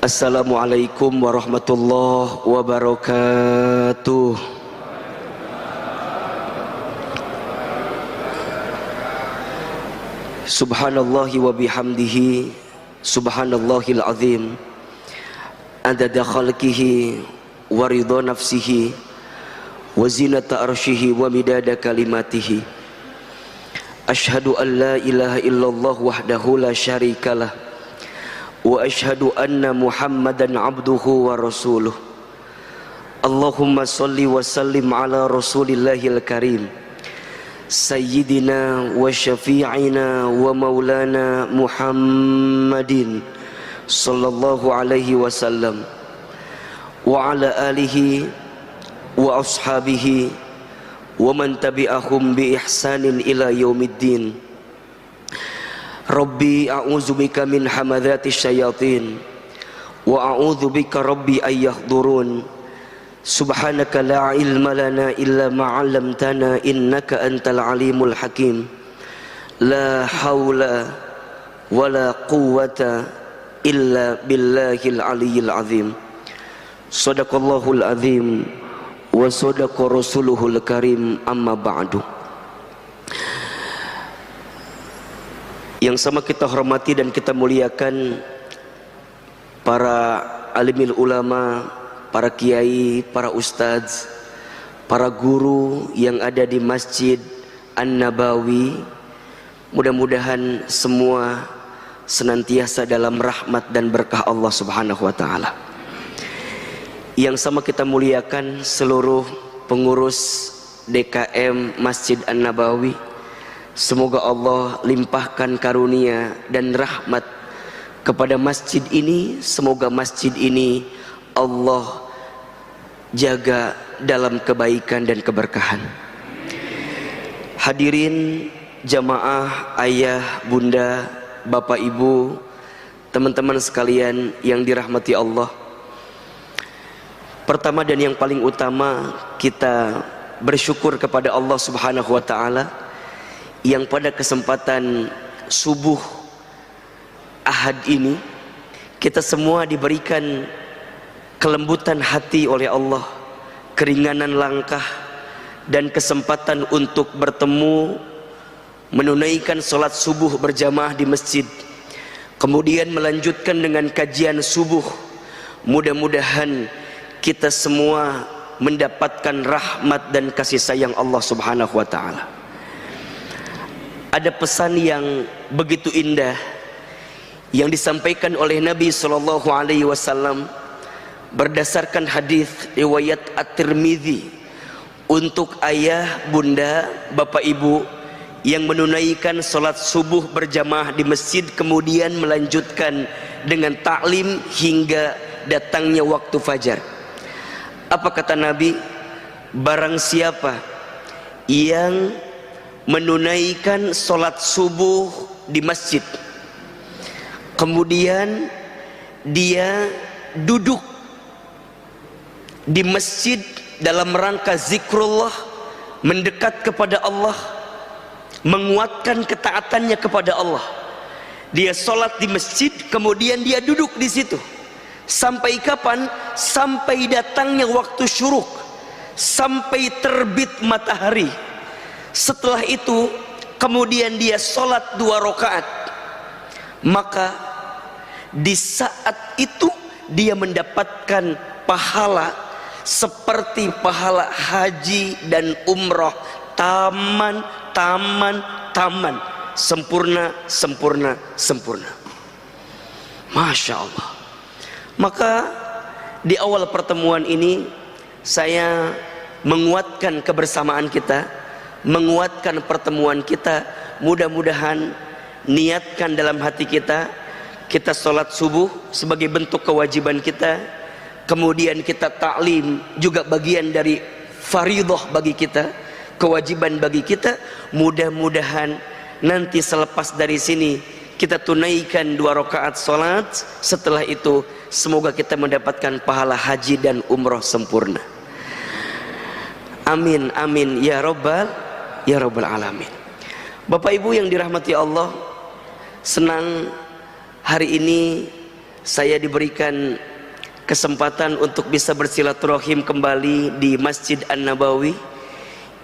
Assalamualaikum warahmatullahi wabarakatuh. Subhanallahi wa bihamdihi, subhanallahil azim, adada khalqihi wa ridha nafsihi wa zinata arshihi wa midada kalimatihi. Ashhadu an la ilaha illallah wahdahu la syarikalah wa ashhadu anna Muhammadan abduhu wa rasuluh. Allahumma salli wa sallim ala rasulillahil karim sayyidina wa syafi'ina wa maulana Muhammadin sallallahu alaihi wasallam wa ala alihi wa ashabihi wa man tabi'ahum bi ihsanin ila yaumiddin. Rabbi a'udzubika min hamadzatis syayatin wa a'udzubika rabbi ayyahdurun. Subhanaka la ilma lana illa ma 'allamtana innaka antal alimul hakim. La haula wala quwwata illa billahil aliyyil azim. Shadaqallahul azim wa sadaqa rasuluhul karim, amma ba'du. Yang sama kita hormati dan kita muliakan para alimil ulama, para kiai, para ustadz, para guru yang ada di Masjid An-Nabawi. Mudah-mudahan semua senantiasa dalam rahmat dan berkah Allah Subhanahu wa ta'ala. Yang sama kita muliakan seluruh pengurus DKM Masjid An-Nabawi. Semoga Allah limpahkan karunia dan rahmat kepada masjid ini. Semoga masjid ini Allah jaga dalam kebaikan dan keberkahan. Hadirin jamaah, ayah, bunda, bapak, ibu, teman-teman sekalian yang dirahmati Allah. Pertama dan yang paling utama, kita bersyukur kepada Allah Subhanahu wa ta'ala yang pada kesempatan subuh Ahad ini kita semua diberikan kelembutan hati oleh Allah, keringanan langkah dan kesempatan untuk bertemu, menunaikan sholat subuh berjamaah di masjid, kemudian melanjutkan dengan kajian subuh. Mudah-mudahan kita semua mendapatkan rahmat dan kasih sayang Allah Subhanahu wa ta'ala. Ada pesan yang begitu indah yang disampaikan oleh Nabi sallallahu alaihi wasallam berdasarkan hadis riwayat At-Tirmidzi untuk ayah, bunda, bapak, ibu yang menunaikan salat subuh berjamaah di masjid kemudian melanjutkan dengan taklim hingga datangnya waktu fajar. Apa kata Nabi? Barang siapa yang menunaikan sholat subuh di masjid, kemudian dia duduk di masjid dalam rangka zikrullah, mendekat kepada Allah, menguatkan ketaatannya kepada Allah. Dia sholat di masjid, kemudian dia duduk di situ. Sampai kapan? Sampai datangnya waktu syuruk, sampai terbit matahari. Setelah itu kemudian dia sholat 2 rakaat, maka di saat itu dia mendapatkan pahala seperti pahala haji dan umroh, taman, sempurna, Masya Allah. Maka di awal pertemuan ini saya menguatkan kebersamaan kita, menguatkan pertemuan kita. Mudah-mudahan niatkan dalam hati kita, kita sholat subuh sebagai bentuk kewajiban kita, kemudian kita taklim juga bagian dari faridah bagi kita, kewajiban bagi kita. Mudah-mudahan nanti selepas dari sini kita tunaikan 2 rakaat sholat. Setelah itu semoga kita mendapatkan pahala haji dan umroh sempurna. Amin amin ya rabbal alamin. Bapak ibu yang dirahmati Allah, senang hari ini saya diberikan kesempatan untuk bisa bersilaturahim kembali di Masjid An-Nabawi.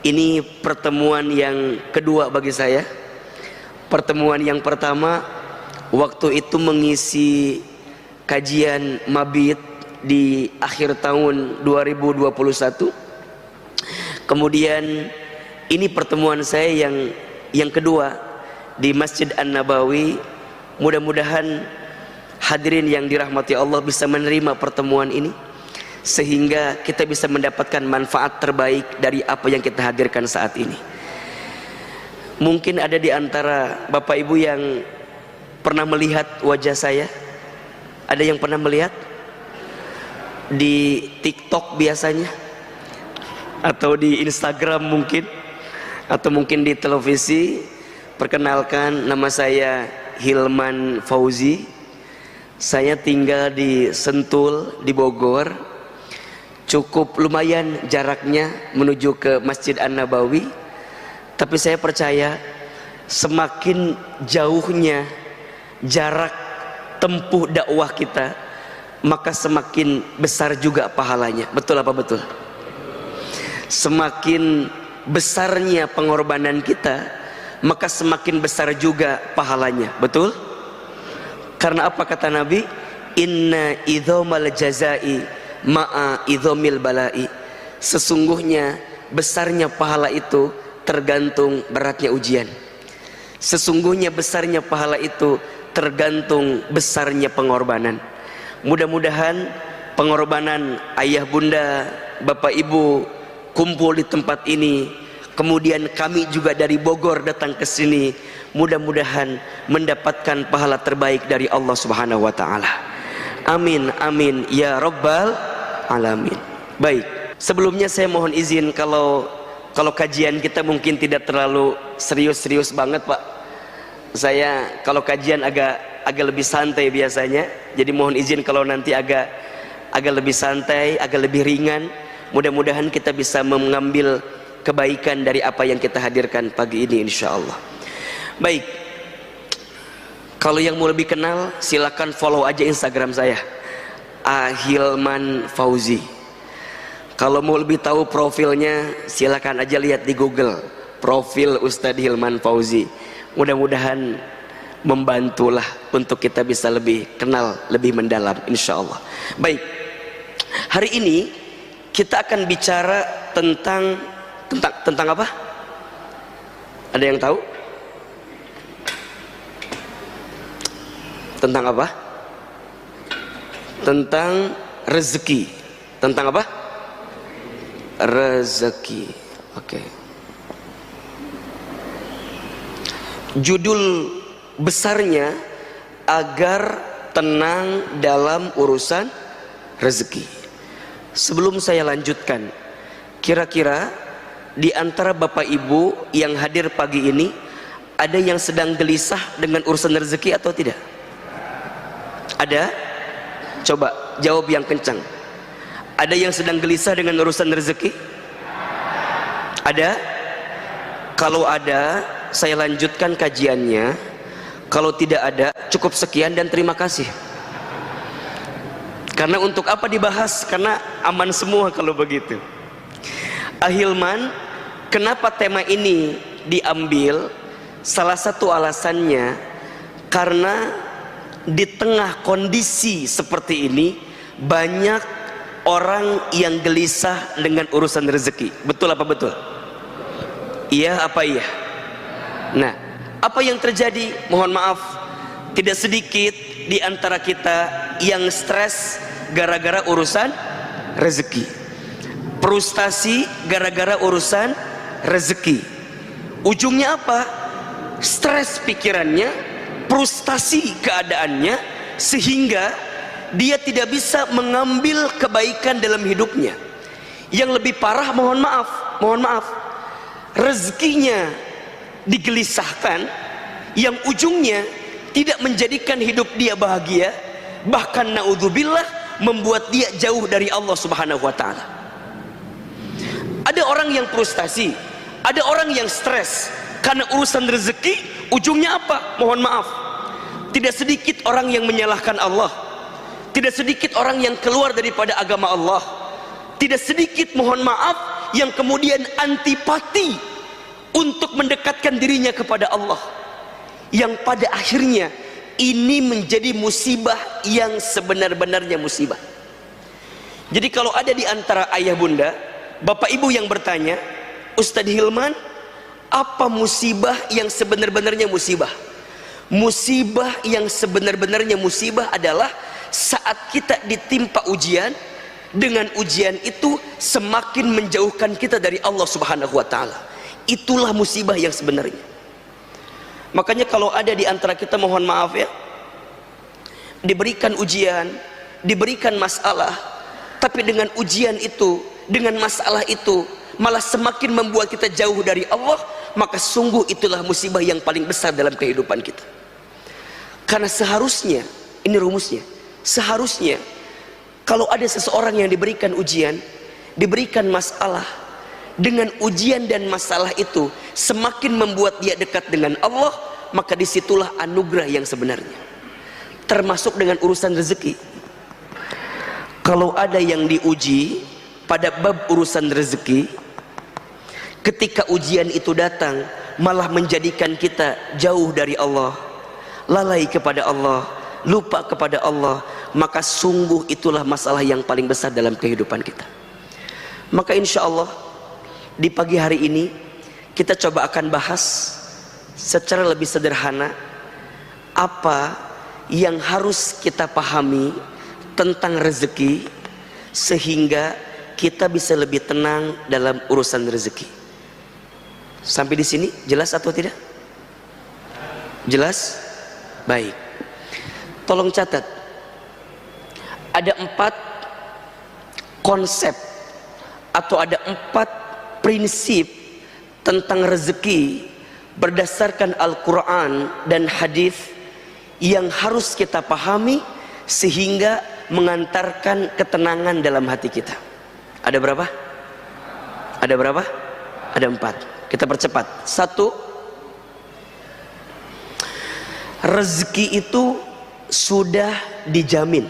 Ini pertemuan yang kedua bagi saya. Pertemuan yang pertama waktu itu mengisi kajian mabit di akhir tahun 2021. Kemudian ini pertemuan saya yang kedua di Masjid An-Nabawi. Mudah-mudahan hadirin yang dirahmati Allah bisa menerima pertemuan ini sehingga kita bisa mendapatkan manfaat terbaik dari apa yang kita hadirkan saat ini. Mungkin ada di antara Bapak Ibu yang pernah melihat wajah saya. Ada yang pernah melihat di TikTok biasanya, atau di Instagram mungkin, atau mungkin di televisi. Perkenalkan, nama saya Hilman Fauzi. Saya tinggal di Sentul, di Bogor. Cukup lumayan jaraknya menuju ke Masjid An-Nabawi. Tapi saya percaya semakin jauhnya jarak tempuh dakwah kita, maka semakin besar juga pahalanya. Betul apa betul? Semakin besarnya pengorbanan kita, maka semakin besar juga pahalanya. Betul? Karena apa kata Nabi? Inna idhomal jazai ma'a idhomil balai. Sesungguhnya besarnya pahala itu tergantung beratnya ujian. Sesungguhnya besarnya pahala itu tergantung besarnya pengorbanan. Mudah-mudahan pengorbanan ayah bunda, bapak ibu kumpul di tempat ini, kemudian kami juga dari Bogor datang ke sini, mudah-mudahan mendapatkan pahala terbaik dari Allah Subhanahu wa taala. Amin amin ya rabbal alamin. Baik, sebelumnya saya mohon izin kalau kajian kita mungkin tidak terlalu serius-serius banget, Pak. Saya kalau kajian agak lebih santai biasanya. Jadi mohon izin kalau nanti agak lebih santai, agak lebih ringan. Mudah-mudahan kita bisa mengambil kebaikan dari apa yang kita hadirkan pagi ini insyaallah. Baik, kalau yang mau lebih kenal silakan follow aja Instagram saya, Hilman Fauzi. Kalau mau lebih tahu profilnya silakan aja lihat di Google, profil Ustadz Hilman Fauzi. Mudah-mudahan membantulah untuk kita bisa lebih kenal, lebih mendalam insyaallah. Baik, hari ini kita akan bicara tentang apa? Ada yang tahu? Tentang apa? Tentang rezeki. Tentang apa? Rezeki. Oke. Judul besarnya agar tenang dalam urusan rezeki. Sebelum saya lanjutkan, kira-kira di antara Bapak Ibu yang hadir pagi ini ada yang sedang gelisah dengan urusan rezeki atau tidak? Ada? Coba jawab yang kencang. Ada yang sedang gelisah dengan urusan rezeki? Ada? Kalau ada, saya lanjutkan kajiannya. Kalau tidak ada, cukup sekian dan terima kasih. Karena untuk apa dibahas? Karena aman semua kalau begitu. Ahilman, kenapa tema ini diambil? Salah satu alasannya karena di tengah kondisi seperti ini banyak orang yang gelisah dengan urusan rezeki. Betul apa betul? Iya apa iya? Nah, apa yang terjadi? Mohon maaf, tidak sedikit di antara kita yang stres gara-gara urusan rezeki, frustasi gara-gara urusan rezeki. Ujungnya apa? Stres pikirannya, frustasi keadaannya, sehingga dia tidak bisa mengambil kebaikan dalam hidupnya. Yang lebih parah, mohon maaf, rezekinya digelisahkan, yang ujungnya tidak menjadikan hidup dia bahagia, bahkan naudzubillah membuat dia jauh dari Allah Subhanahu wa taala. Ada orang yang frustasi, ada orang yang stres karena urusan rezeki. Ujungnya apa? Mohon maaf, tidak sedikit orang yang menyalahkan Allah, Tidak sedikit orang yang keluar daripada agama Allah. Tidak sedikit, mohon maaf, yang kemudian antipati untuk mendekatkan dirinya kepada Allah, yang pada akhirnya ini menjadi musibah yang sebenar-benarnya musibah. Jadi kalau ada di antara ayah bunda, bapak ibu yang bertanya, Ustadz Hilman, apa musibah yang sebenar-benarnya musibah? Musibah yang sebenar-benarnya musibah adalah saat kita ditimpa ujian, dengan ujian itu semakin menjauhkan kita dari Allah Subhanahu wa taala. Itulah musibah yang sebenarnya. Makanya kalau ada di antara kita, mohon maaf ya, diberikan ujian, diberikan masalah, tapi dengan ujian itu, dengan masalah itu malah semakin membuat kita jauh dari Allah, maka sungguh itulah musibah yang paling besar dalam kehidupan kita. Karena seharusnya, ini rumusnya, seharusnya kalau ada seseorang yang diberikan ujian, diberikan masalah, dengan ujian dan masalah itu semakin membuat dia dekat dengan Allah, maka disitulah anugerah yang sebenarnya. Termasuk dengan urusan rezeki. Kalau ada yang diuji pada bab urusan rezeki, ketika ujian itu datang malah menjadikan kita jauh dari Allah, lalai kepada Allah, lupa kepada Allah, maka sungguh itulah masalah yang paling besar dalam kehidupan kita. Maka insya Allah di pagi hari ini kita coba akan bahas secara lebih sederhana apa yang harus kita pahami tentang rezeki, sehingga kita bisa lebih tenang dalam urusan rezeki. Sampai di sini jelas atau tidak? Jelas? Baik. Tolong catat. Ada 4 konsep atau ada 4 prinsip tentang rezeki berdasarkan Al-Quran dan hadis yang harus kita pahami sehingga mengantarkan ketenangan dalam hati kita. Ada berapa? Ada berapa? Ada 4. Kita percepat. 1, rezeki itu sudah dijamin.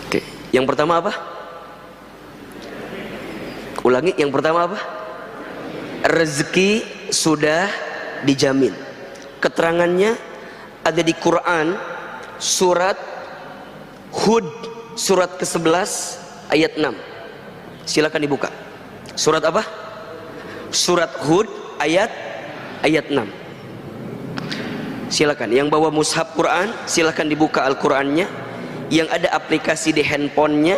Oke, yang pertama apa? Ulangi, yang pertama apa? Rezeki sudah dijamin. Keterangannya ada di Quran surat Hud surat ke-11 ayat 6. Silakan dibuka. Surat apa? Surat Hud ayat 6. Silakan yang bawa mushaf Quran, silakan dibuka Al-Qur'annya. Yang ada aplikasi di handphonenya,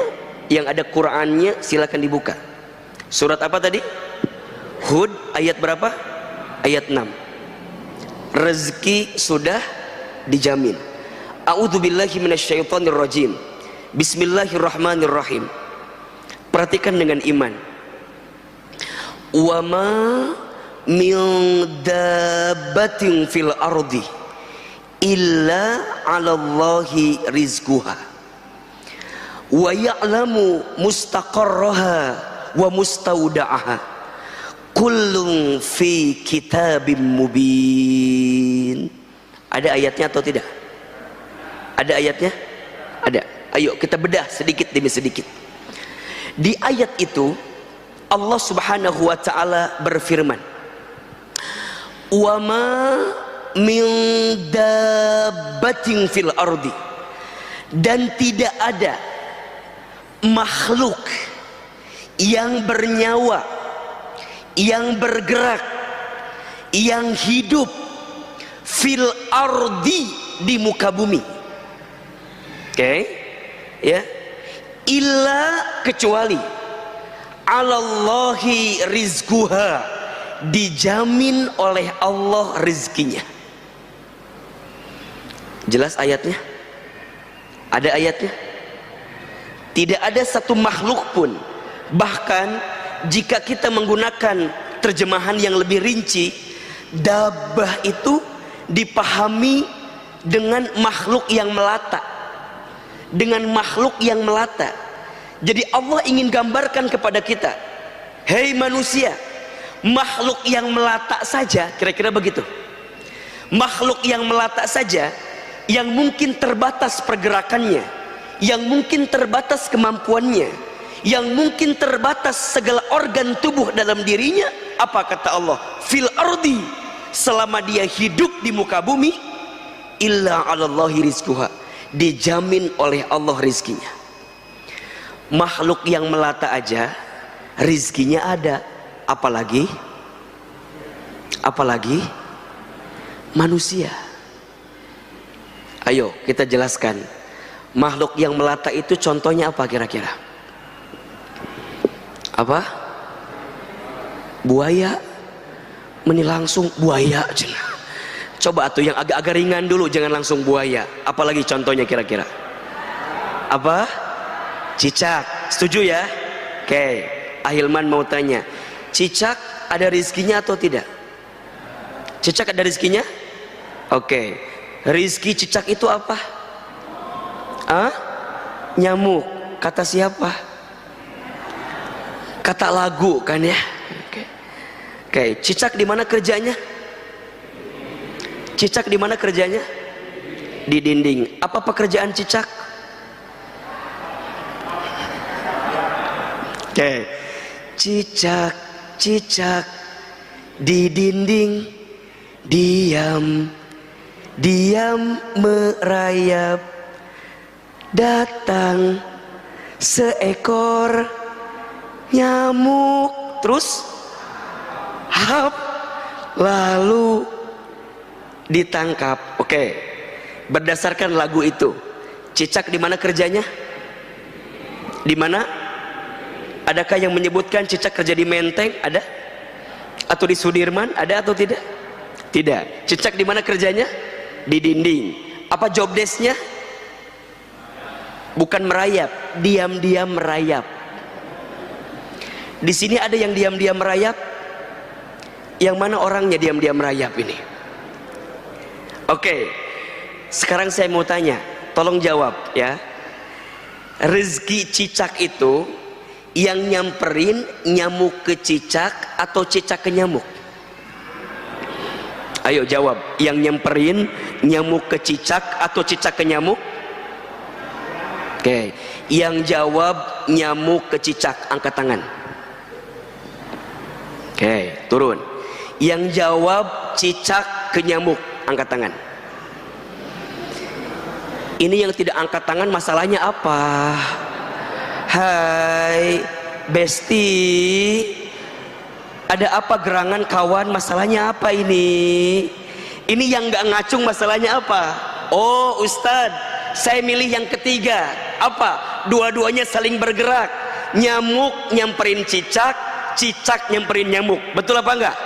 yang ada Qur'annya, silakan dibuka. Surat apa tadi? Hud ayat berapa? Ayat 6. Rezeki sudah dijamin. A'udzubillahi minasyaitonirrajim. Bismillahirrahmanirrahim. Perhatikan dengan iman. Wa ma min dabbatin fil ardi illa 'alallahi rizquha wa ya'lamu mustaqarraha wa mustaudaha kullun fi kitabim mubin. Ada ayatnya atau tidak? Ada ayatnya? Ada. Ayo kita bedah sedikit demi sedikit. Di ayat itu Allah Subhanahu wa taala berfirman, "Wa ma min dabbatin fil ardi," dan tidak ada makhluk yang bernyawa, yang bergerak, yang hidup fil ardi, di muka bumi. Oke, ya, illa, kecuali 'alallahi rizquha, dijamin oleh Allah rezekinya. Jelas ayatnya? Ada ayatnya? Tidak ada satu makhluk pun, bahkan jika kita menggunakan terjemahan yang lebih rinci, dabbah itu dipahami dengan makhluk yang melata, dengan makhluk yang melata. Jadi Allah ingin gambarkan kepada kita, hei manusia, makhluk yang melata saja, kira-kira begitu. Makhluk yang melata saja, yang mungkin terbatas pergerakannya, yang mungkin terbatas kemampuannya, yang mungkin terbatas segala organ tubuh dalam dirinya, apa kata Allah? Fil ardi, selama dia hidup di muka bumi, illa 'alallahi rizquha, dijamin oleh Allah rizkinya. Makhluk yang melata aja rizkinya ada, apalagi manusia. Ayo kita jelaskan, makhluk yang melata itu contohnya apa kira-kira? Apa? Buaya. Meni langsung buaya. Coba atuh yang agak-agak ringan dulu, jangan langsung buaya. Apalagi contohnya kira-kira? Apa? Cicak. Setuju ya? Oke, Ahilman mau tanya, cicak ada rizkinya atau tidak? Cicak ada rizkinya? Oke, rizki cicak itu apa? Nyamuk. Kata siapa? Kata lagu kan ya. Oke, cicak di mana kerjanya? Cicak di mana kerjanya? Di dinding. Apa pekerjaan cicak? Oke, cicak di dinding, diam merayap, datang seekor nyamuk, terus hap, lalu ditangkap. Oke, berdasarkan lagu itu, cicak di mana kerjanya? Di mana? Adakah yang menyebutkan cicak kerja di Menteng? Ada? Atau di Sudirman? Ada atau tidak? Tidak. Cicak di mana kerjanya? Di dinding. Apa job desk-nya? Bukan merayap, diam-diam merayap. Di sini ada yang diam-diam merayap. Yang mana orangnya diam-diam merayap ini? Oke, sekarang saya mau tanya, tolong jawab ya. Rezeki cicak itu yang nyamperin nyamuk ke cicak atau cicak ke nyamuk? Ayo jawab, yang nyamperin nyamuk ke cicak atau cicak ke nyamuk? Oke, yang jawab nyamuk ke cicak angkat tangan. Oke, turun. Yang jawab cicak ke nyamuk angkat tangan. Ini yang tidak angkat tangan masalahnya apa? Hai Besti, ada apa gerangan kawan? Masalahnya apa ini? Ini yang gak ngacung masalahnya apa? Oh Ustadz, saya milih yang ketiga. Apa? Dua-duanya saling bergerak. Nyamuk nyamperin cicak, cicak nyamperin nyamuk. Betul apa enggak?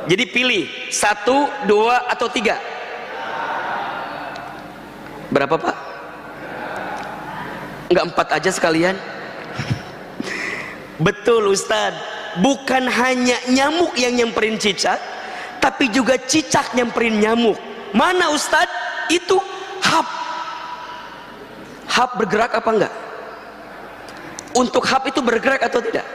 Jadi pilih 1, 2 atau 3. Berapa Pak? Enggak 4 aja sekalian? Betul Ustadz, bukan hanya nyamuk yang nyamperin cicak, tapi juga cicak nyamperin nyamuk. Mana Ustadz? Itu hap. Hap bergerak apa enggak? Untuk hap itu bergerak atau tidak?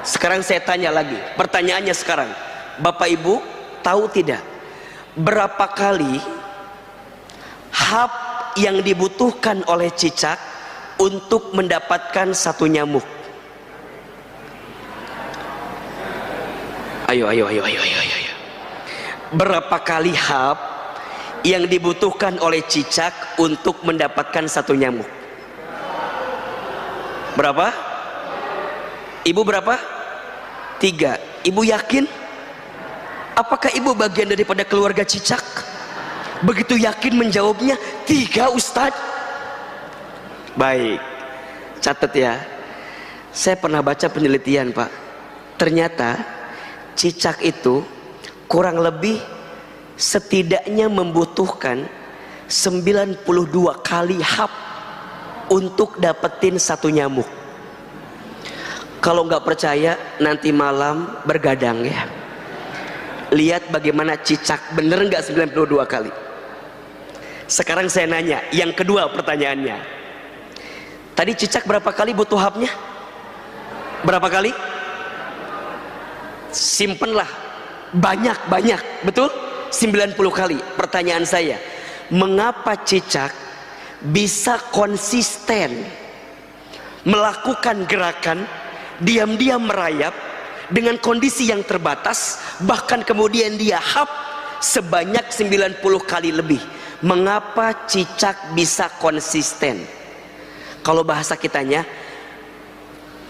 Sekarang saya tanya lagi, pertanyaannya sekarang, Bapak Ibu tahu tidak berapa kali hap yang dibutuhkan oleh cicak untuk mendapatkan satu nyamuk? Ayo. Berapa kali hap yang dibutuhkan oleh cicak untuk mendapatkan satu nyamuk? Berapa? Ibu berapa? 3. Ibu yakin? Apakah ibu bagian daripada keluarga cicak? Begitu yakin menjawabnya 3 Ustadz. Baik, catat ya. Saya pernah baca penelitian Pak. Ternyata cicak itu kurang lebih setidaknya membutuhkan 92 kali hap untuk dapetin satu nyamuk. Kalau nggak percaya nanti malam bergadang ya, lihat bagaimana cicak, bener nggak 92 kali. Sekarang saya nanya yang kedua pertanyaannya, tadi cicak berapa kali butuh hapnya? Berapa kali? simpenlah banyak-banyak, betul? 90 kali. Pertanyaan saya, mengapa cicak bisa konsisten melakukan gerakan diam-diam merayap dengan kondisi yang terbatas, bahkan kemudian dia hap sebanyak 90 kali lebih? Mengapa cicak bisa konsisten? Kalau bahasa kitanya,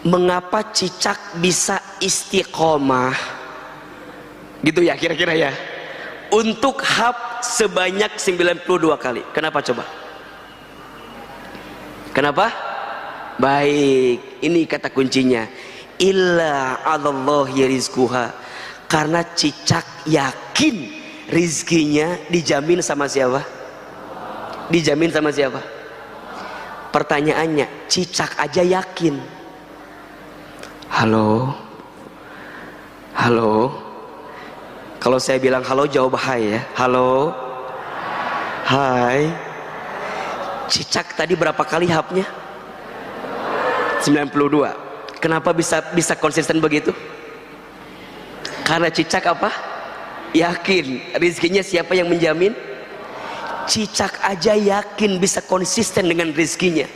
mengapa cicak bisa istiqomah? Gitu ya kira-kira ya, untuk hap sebanyak 92 kali. Kenapa coba? Kenapa? Baik, ini kata kuncinya, illa 'alallahi rizquha. Karena cicak yakin rizkinya dijamin sama siapa? Dijamin sama siapa? Pertanyaannya, cicak aja yakin. Halo, halo. Kalau saya bilang halo, jawab hai ya. Halo, hai. Cicak tadi berapa kali hapnya? 92. Kenapa bisa konsisten begitu? Karena cicak apa? Yakin rizkinya siapa yang menjamin? Cicak aja yakin bisa konsisten dengan rizkinya.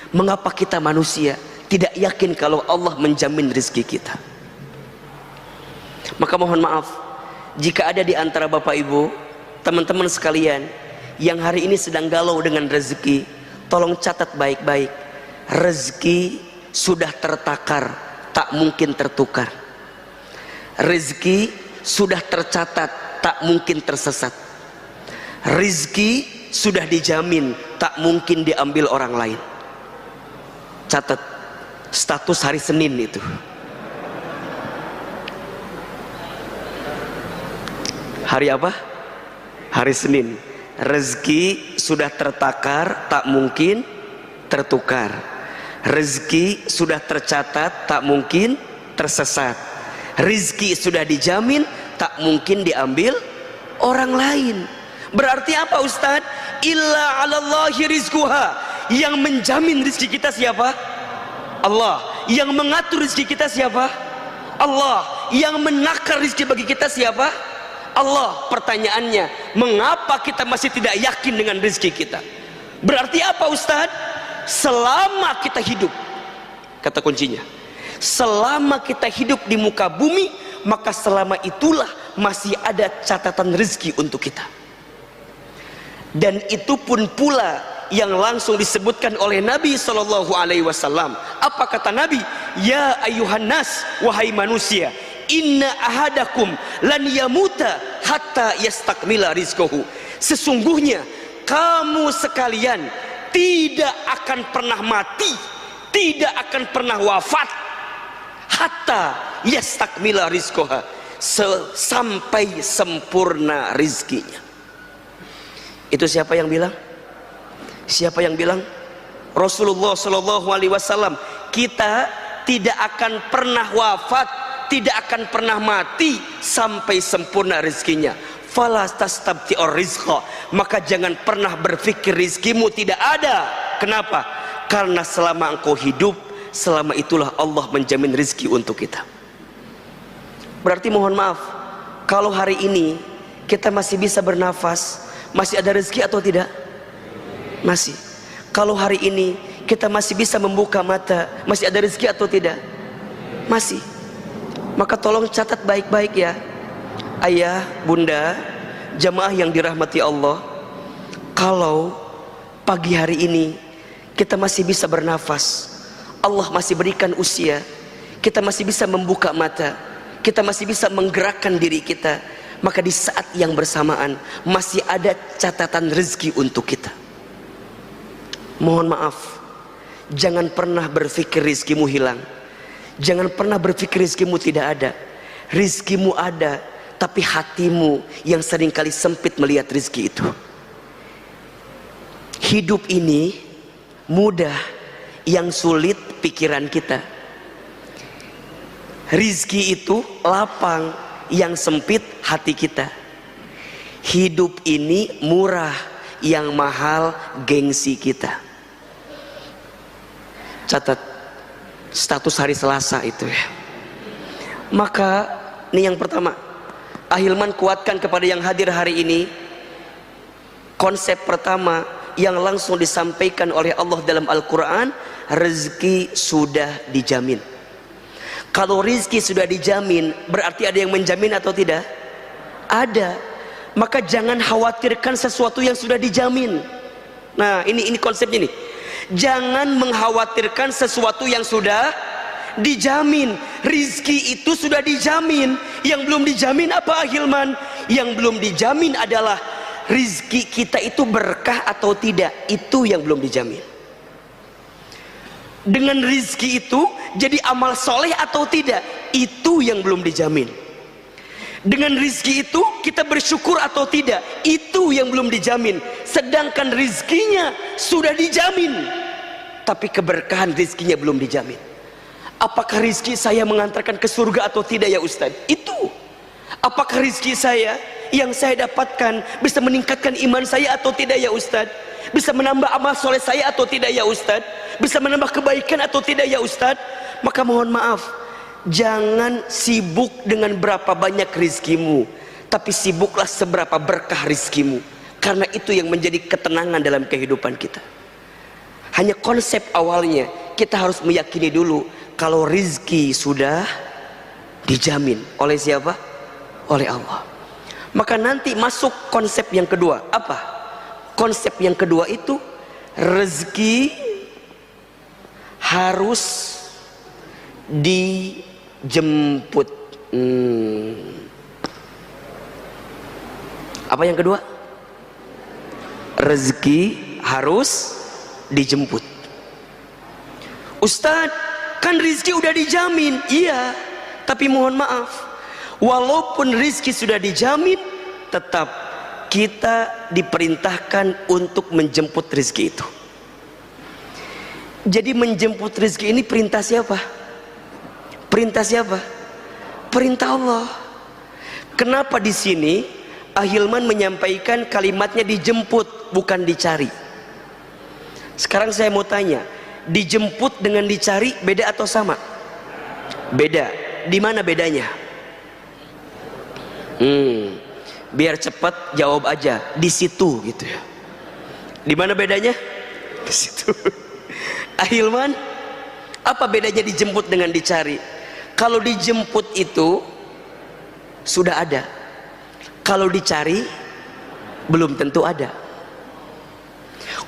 Mengapa kita manusia tidak yakin kalau Allah menjamin rizki kita? Maka mohon maaf, jika ada di antara Bapak Ibu, teman-teman sekalian yang hari ini sedang galau dengan rezeki, tolong catat baik-baik. Rezeki sudah tertakar, tak mungkin tertukar. Rezeki sudah tercatat, tak mungkin tersesat. Rezeki sudah dijamin, tak mungkin diambil orang lain. Catat status hari Senin itu. Hari apa? Hari Senin. Rezeki sudah tertakar, tak mungkin tertukar. Rezeki sudah tercatat, tak mungkin tersesat. Rezeki sudah dijamin, tak mungkin diambil orang lain. Berarti apa Ustaz? Illa 'alallahi rizquha. Yang menjamin rezeki kita siapa? Allah. Yang mengatur rezeki kita siapa? Allah. Yang menakar rezeki bagi kita siapa? Allah. Pertanyaannya, mengapa kita masih tidak yakin dengan rezeki kita? Berarti apa Ustaz? Selama kita hidup, kata kuncinya, selama kita hidup di muka bumi, maka selama itulah masih ada catatan rezeki untuk kita. Dan itu pun pula yang langsung disebutkan oleh Nabi SAW. Apa kata Nabi? Ya ayuhan nas, wahai manusia, inna ahadakum lan yamuta hatta yastakmila rizquhu. Sesungguhnya kamu sekalian tidak akan pernah mati, tidak akan pernah wafat, hatta yastakmila rizquha, sampai sempurna rizkinya. Itu siapa yang bilang? Siapa yang bilang? Rasulullah SAW. Kita tidak akan pernah wafat, tidak akan pernah mati sampai sempurna rizkinya. Fala tastabti'ur rizqa. Maka jangan pernah berpikir rizkimu tidak ada. Kenapa? Karena selama engkau hidup, selama itulah Allah menjamin rizki untuk kita. Berarti mohon maaf, kalau hari ini kita masih bisa bernafas, masih ada rezeki atau tidak? Masih. Kalau hari ini kita masih bisa membuka mata, masih ada rezeki atau tidak? Masih. Maka tolong catat baik-baik ya, ayah, bunda, jamaah yang dirahmati Allah. Kalau pagi hari ini kita masih bisa bernafas, Allah masih berikan usia, kita masih bisa membuka mata, kita masih bisa menggerakkan diri kita, maka di saat yang bersamaan masih ada catatan rezeki untuk kita. Mohon maaf, jangan pernah berpikir rizkimu hilang, jangan pernah berpikir rizkimu tidak ada. Rizkimu ada, tapi hatimu yang seringkali sempit melihat rizki itu. Hidup ini mudah, yang sulit pikiran kita. Rizki itu lapang, yang sempit hati kita. Hidup ini murah, yang mahal gengsi kita. Catat status hari Selasa itu ya. Maka Ini yang pertama. Ahilman kuatkan kepada yang hadir hari ini konsep pertama yang langsung disampaikan oleh Allah dalam Al-Quran, rezeki sudah dijamin. Kalau rezeki sudah dijamin, berarti ada yang menjamin atau tidak? Ada. Maka jangan khawatirkan sesuatu yang sudah dijamin. Nah, ini konsepnya nih. Jangan mengkhawatirkan sesuatu yang sudah dijamin. Rizki itu sudah dijamin. Yang belum dijamin apa, Ahilman? Yang belum dijamin adalah rizki kita itu berkah atau tidak. Itu yang belum dijamin. Dengan rizki itu jadi amal soleh atau tidak, itu yang belum dijamin. Dengan rizki itu kita bersyukur atau tidak, itu yang belum dijamin. Sedangkan rizkinya sudah dijamin, tapi keberkahan rizkinya belum dijamin. Apakah rizki saya mengantarkan ke surga atau tidak ya Ustaz? Itu. Apakah rizki saya yang saya dapatkan bisa meningkatkan iman saya atau tidak ya Ustaz? Bisa menambah amal soleh saya atau tidak ya Ustaz? Bisa menambah kebaikan atau tidak ya Ustaz? Maka mohon maaf, jangan sibuk dengan berapa banyak rizkimu, tapi sibuklah seberapa berkah rizkimu. Karena itu yang menjadi ketenangan dalam kehidupan kita. Hanya konsep awalnya kita harus meyakini dulu kalau rizki sudah dijamin oleh siapa? Oleh Allah. Maka nanti masuk konsep yang kedua. Apa? Konsep yang kedua itu rezeki harus dijemput. Apa yang kedua? Rezeki harus dijemput. Ustadz, kan rizki udah dijamin. Iya, tapi mohon maaf, walaupun rizki sudah dijamin, tetap kita diperintahkan untuk menjemput rizki itu. Jadi menjemput rizki ini perintah siapa? Perintah siapa? Perintah Allah. Kenapa di sini Ahilman menyampaikan kalimatnya dijemput, bukan dicari? Sekarang saya mau tanya, dijemput dengan dicari beda atau sama? Beda. Di mana bedanya? Biar cepat jawab aja, di situ gitu ya. Di mana bedanya? Di situ. Ahilman, apa bedanya dijemput dengan dicari? Kalau dijemput itu sudah ada. Kalau dicari belum tentu ada.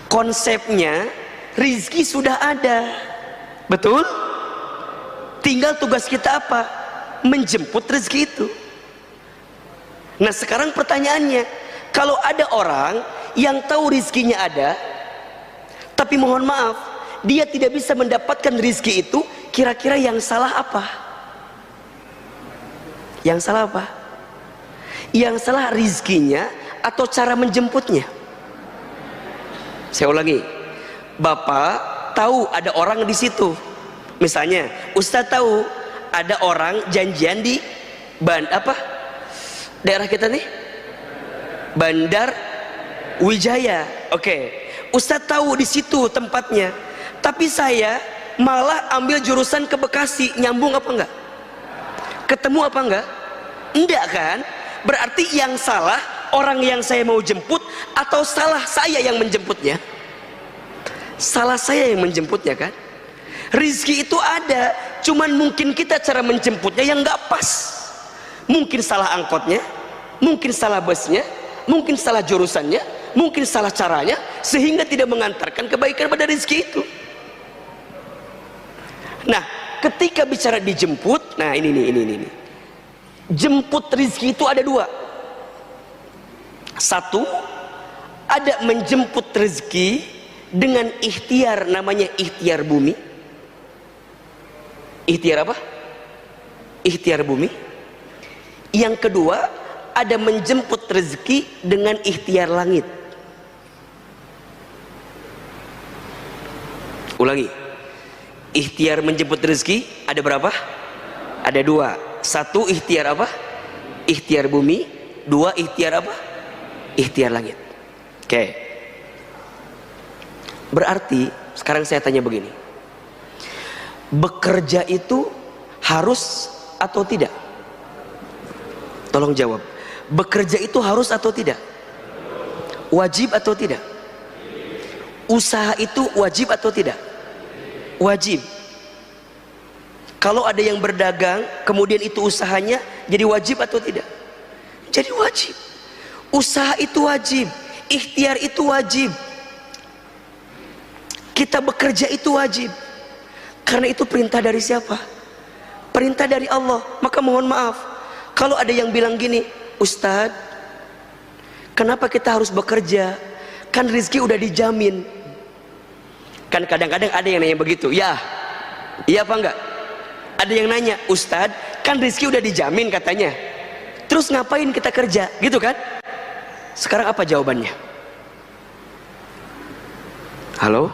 Konsepnya rizki sudah ada, betul? Tinggal tugas kita apa? Menjemput rizki itu. Nah sekarang pertanyaannya, kalau ada orang yang tahu rizkinya ada, tapi mohon maaf, dia tidak bisa mendapatkan rizki itu, kira-kira yang salah apa? Yang salah apa? Yang salah rizkinya atau cara menjemputnya? Saya ulangi, Bapak tahu ada orang di situ. Misalnya, Ustadz tahu ada orang janjian di daerah kita nih? Bandar Wijaya. Oke. Ustadz tahu di situ tempatnya. Tapi saya malah ambil jurusan ke Bekasi. Nyambung apa enggak? Ketemu apa enggak? Enggak kan? Berarti yang salah orang yang saya mau jemput atau salah saya yang menjemputnya? Salah saya yang menjemputnya kan? Rizki itu ada, cuman mungkin kita cara menjemputnya yang nggak pas. Mungkin salah angkotnya, mungkin salah busnya, mungkin salah jurusannya, mungkin salah caranya, sehingga tidak mengantarkan kebaikan pada rizki itu. Nah, ketika bicara dijemput, nah ini. Jemput rizki itu ada dua. Satu, ada menjemput rezeki dengan ikhtiar, namanya ikhtiar bumi. Ikhtiar apa? Ikhtiar bumi. Yang kedua, ada menjemput rezeki dengan ikhtiar langit. Ulangi. Ikhtiar menjemput rezeki ada berapa? Ada dua. Satu ikhtiar apa? Ikhtiar bumi. Dua ikhtiar apa? Ikhtiar langit. Oke. Berarti sekarang saya tanya begini, bekerja itu harus atau tidak? Tolong jawab. Bekerja itu harus atau tidak? Wajib atau tidak? Usaha itu wajib atau tidak? Wajib. Kalau ada yang berdagang kemudian itu usahanya, jadi wajib atau tidak? Jadi wajib. Usaha itu wajib, ikhtiar itu wajib, kita bekerja itu wajib. Karena itu perintah dari siapa? Perintah dari Allah. Maka mohon maaf kalau ada yang bilang gini, Ustadz, kenapa kita harus bekerja? Kan rezeki udah dijamin. Kan kadang-kadang ada yang nanya begitu. Ya, iya apa enggak? Ada yang nanya, Ustadz, kan rezeki udah dijamin katanya, terus ngapain kita kerja? Gitu kan? Sekarang apa jawabannya? Halo?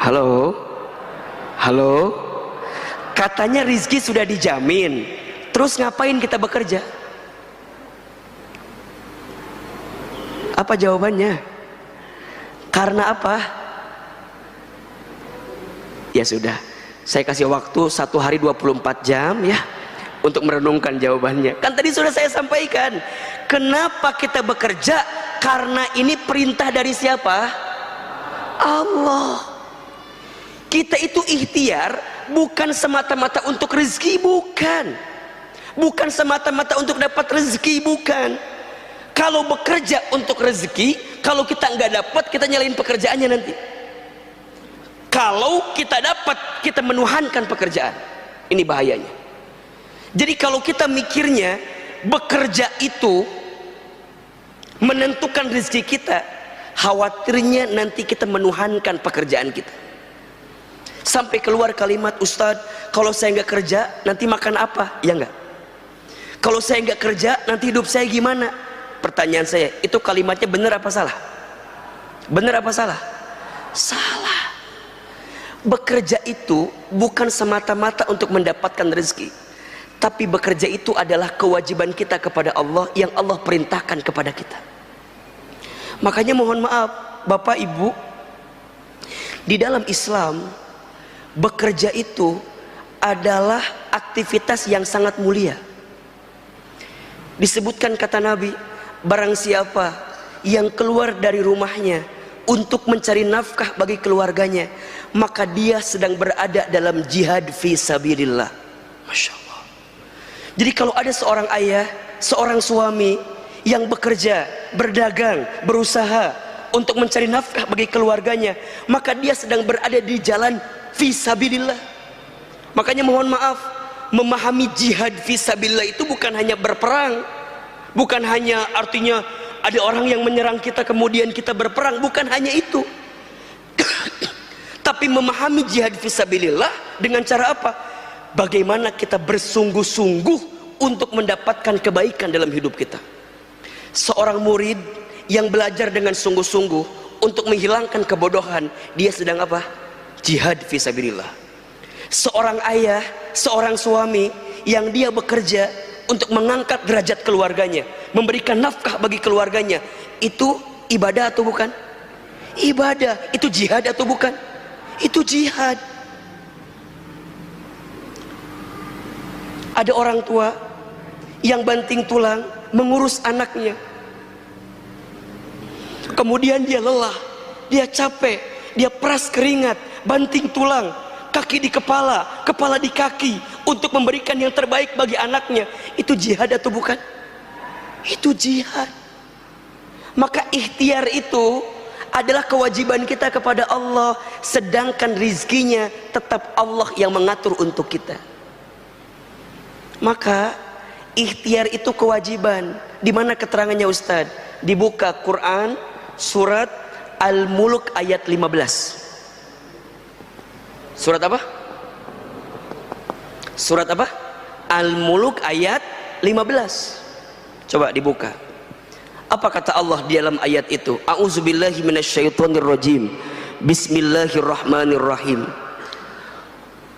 Halo? Halo? Katanya rizki sudah dijamin, terus ngapain kita bekerja? Apa jawabannya? Karena apa? Ya sudah, saya kasih waktu 1 hari 24 jam ya untuk merenungkan jawabannya. Kan tadi sudah saya sampaikan, kenapa kita bekerja? Karena ini perintah dari siapa? Allah. Kita itu ikhtiar bukan semata-mata untuk rezeki, bukan. Bukan semata-mata untuk dapat rezeki, bukan. Kalau bekerja untuk rezeki, kalau kita nggak dapat, kita nyalain pekerjaannya nanti. Kalau kita dapat, kita menuhankan pekerjaan. Ini bahayanya. Jadi kalau kita mikirnya bekerja itu menentukan rezeki kita, khawatirnya nanti kita menuhankan pekerjaan kita. Sampai keluar kalimat, Ustadz, kalau saya nggak kerja nanti makan apa? Ya nggak. Kalau saya nggak kerja nanti hidup saya gimana? Pertanyaan saya, itu kalimatnya benar apa salah? Benar apa salah? Salah. Bekerja itu bukan semata-mata untuk mendapatkan rezeki, tapi bekerja itu adalah kewajiban kita kepada Allah yang Allah perintahkan kepada kita. Makanya mohon maaf Bapak Ibu, di dalam Islam bekerja itu adalah aktivitas yang sangat mulia. Disebutkan kata Nabi, barang siapa yang keluar dari rumahnya untuk mencari nafkah bagi keluarganya, maka dia sedang berada dalam jihad fi sabilillah. Masya Allah. Jadi kalau ada seorang ayah, seorang suami yang bekerja, berdagang, berusaha untuk mencari nafkah bagi keluarganya, maka dia sedang berada di jalan fisabilillah. Makanya mohon maaf, memahami jihad fisabilillah itu bukan hanya berperang, bukan hanya artinya ada orang yang menyerang kita kemudian kita berperang, bukan hanya itu. Tapi memahami jihad fisabilillah dengan cara apa? Bagaimana kita bersungguh-sungguh untuk mendapatkan kebaikan dalam hidup kita. Seorang murid yang belajar dengan sungguh-sungguh untuk menghilangkan kebodohan, dia sedang apa? Jihad fisabilillah. Seorang ayah, seorang suami yang dia bekerja untuk mengangkat derajat keluarganya, memberikan nafkah bagi keluarganya, itu ibadah atau bukan? Ibadah. Itu jihad atau bukan? Itu jihad. Ada orang tua yang banting tulang mengurus anaknya, kemudian dia lelah, dia capek, dia peras keringat, banting tulang, kaki di kepala, kepala di kaki, untuk memberikan yang terbaik bagi anaknya. Itu jihad atau bukan? Itu jihad. Maka ikhtiar itu adalah kewajiban kita kepada Allah, sedangkan rizkinya tetap Allah yang mengatur untuk kita. Maka ikhtiar itu kewajiban. Di mana keterangannya Ustadz? Dibuka Quran surat Al-Mulk ayat 15. Surat apa? Surat apa? Al-Mulk ayat 15. Coba dibuka. Apa kata Allah di dalam ayat itu? A'udzubillahi minasyaitonirrajim. Bismillahirrahmanirrahim.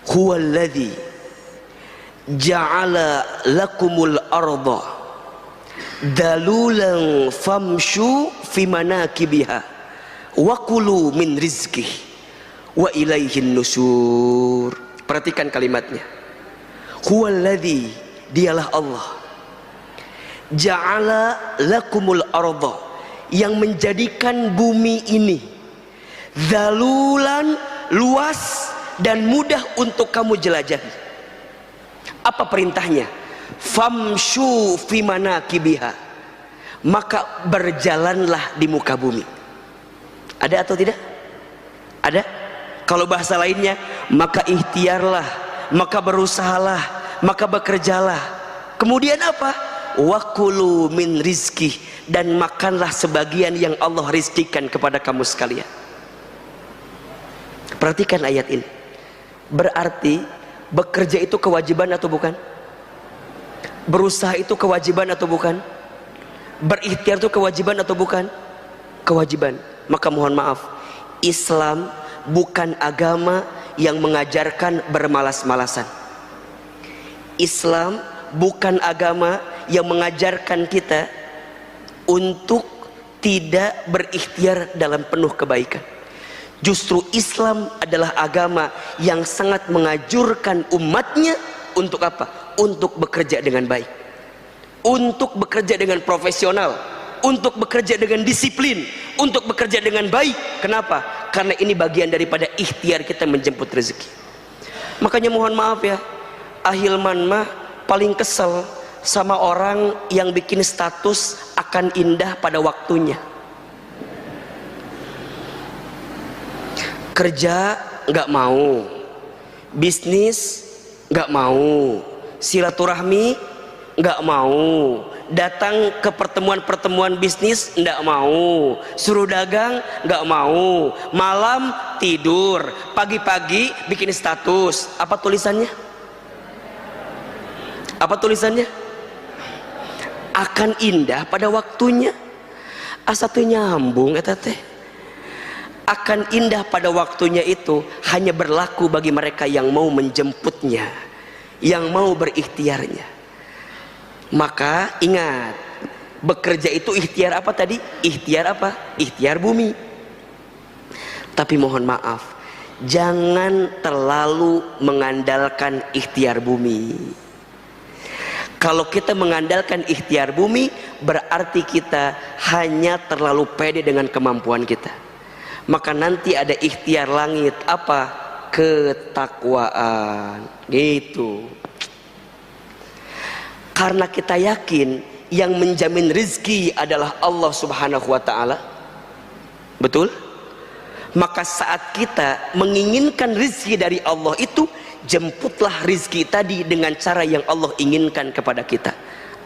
Huwallazi ja'ala lakumul arda dalulan famshu fi manakibiha wa kulu min rizqih wa ilaihin nusur. Perhatikan kalimatnya. Huwallazi, dialah Allah, Ja'ala lakumul arda, yang menjadikan bumi ini zalulan, luas dan mudah untuk kamu jelajahi. Apa perintahnya? Famshu fi manakibiha, maka berjalanlah di muka bumi. Ada atau tidak? Ada. Kalau bahasa lainnya, maka ikhtiarlah, maka berusahalah, maka bekerjalah. Kemudian apa? Wakulu min rizki, dan makanlah sebagian yang Allah rizkikan kepada kamu sekalian. Perhatikan ayat ini. Berarti bekerja itu kewajiban atau bukan? Berusaha itu kewajiban atau bukan? Berikhtiar itu kewajiban atau bukan? Kewajiban. Maka mohon maaf, Islam bukan agama yang mengajarkan bermalas-malasan. Islam bukan agama yang mengajarkan kita untuk tidak berikhtiar dalam penuh kebaikan. Justru Islam adalah agama yang sangat mengajurkan umatnya untuk apa? Untuk bekerja dengan baik, untuk bekerja dengan profesional, untuk bekerja dengan disiplin, untuk bekerja dengan baik. Kenapa? Karena ini bagian daripada ikhtiar kita menjemput rezeki. Makanya mohon maaf ya, Ahilman mah paling kesel sama orang yang bikin status akan indah pada waktunya. Kerja nggak mau, bisnis nggak mau, silaturahmi nggak mau, datang ke pertemuan-pertemuan bisnis nggak mau, suruh dagang nggak mau, malam tidur, pagi-pagi bikin status. Apa tulisannya? Apa tulisannya? Akan indah pada waktunya. Asa teu nyambung eta teh. Akan indah pada waktunya itu hanya berlaku bagi mereka yang mau menjemputnya, yang mau berikhtiarnya. Maka ingat, bekerja itu ikhtiar apa tadi? Ikhtiar apa? Ikhtiar bumi. Tapi mohon maaf, jangan terlalu mengandalkan ikhtiar bumi. Kalau kita mengandalkan ikhtiar bumi, berarti kita hanya terlalu pede dengan kemampuan kita. Maka nanti ada ikhtiar langit, apa? Ketakwaan. Gitu. Karena kita yakin yang menjamin rizki adalah Allah subhanahu wa ta'ala. Betul? Maka saat kita menginginkan rizki dari Allah itu, jemputlah rizki tadi dengan cara yang Allah inginkan kepada kita.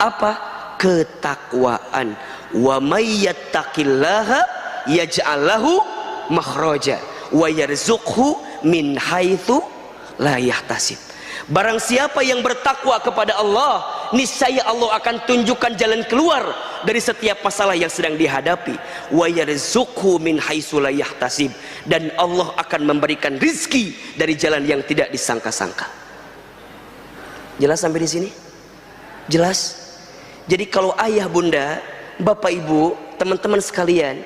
Apa? Ketakwaan. Wa may yattaqillaha yaj'al lahu makhraja wa yarzuqhu min haitsu la yahtasib. Barang siapa yang bertakwa kepada Allah, niscaya Allah akan tunjukkan jalan keluar dari setiap masalah yang sedang dihadapi. Wa yarzuqhu min haitsu la yahtasib, dan Allah akan memberikan rizki dari jalan yang tidak disangka-sangka. Jelas sampai di sini? Jelas? Jadi kalau ayah bunda, bapak ibu, teman-teman sekalian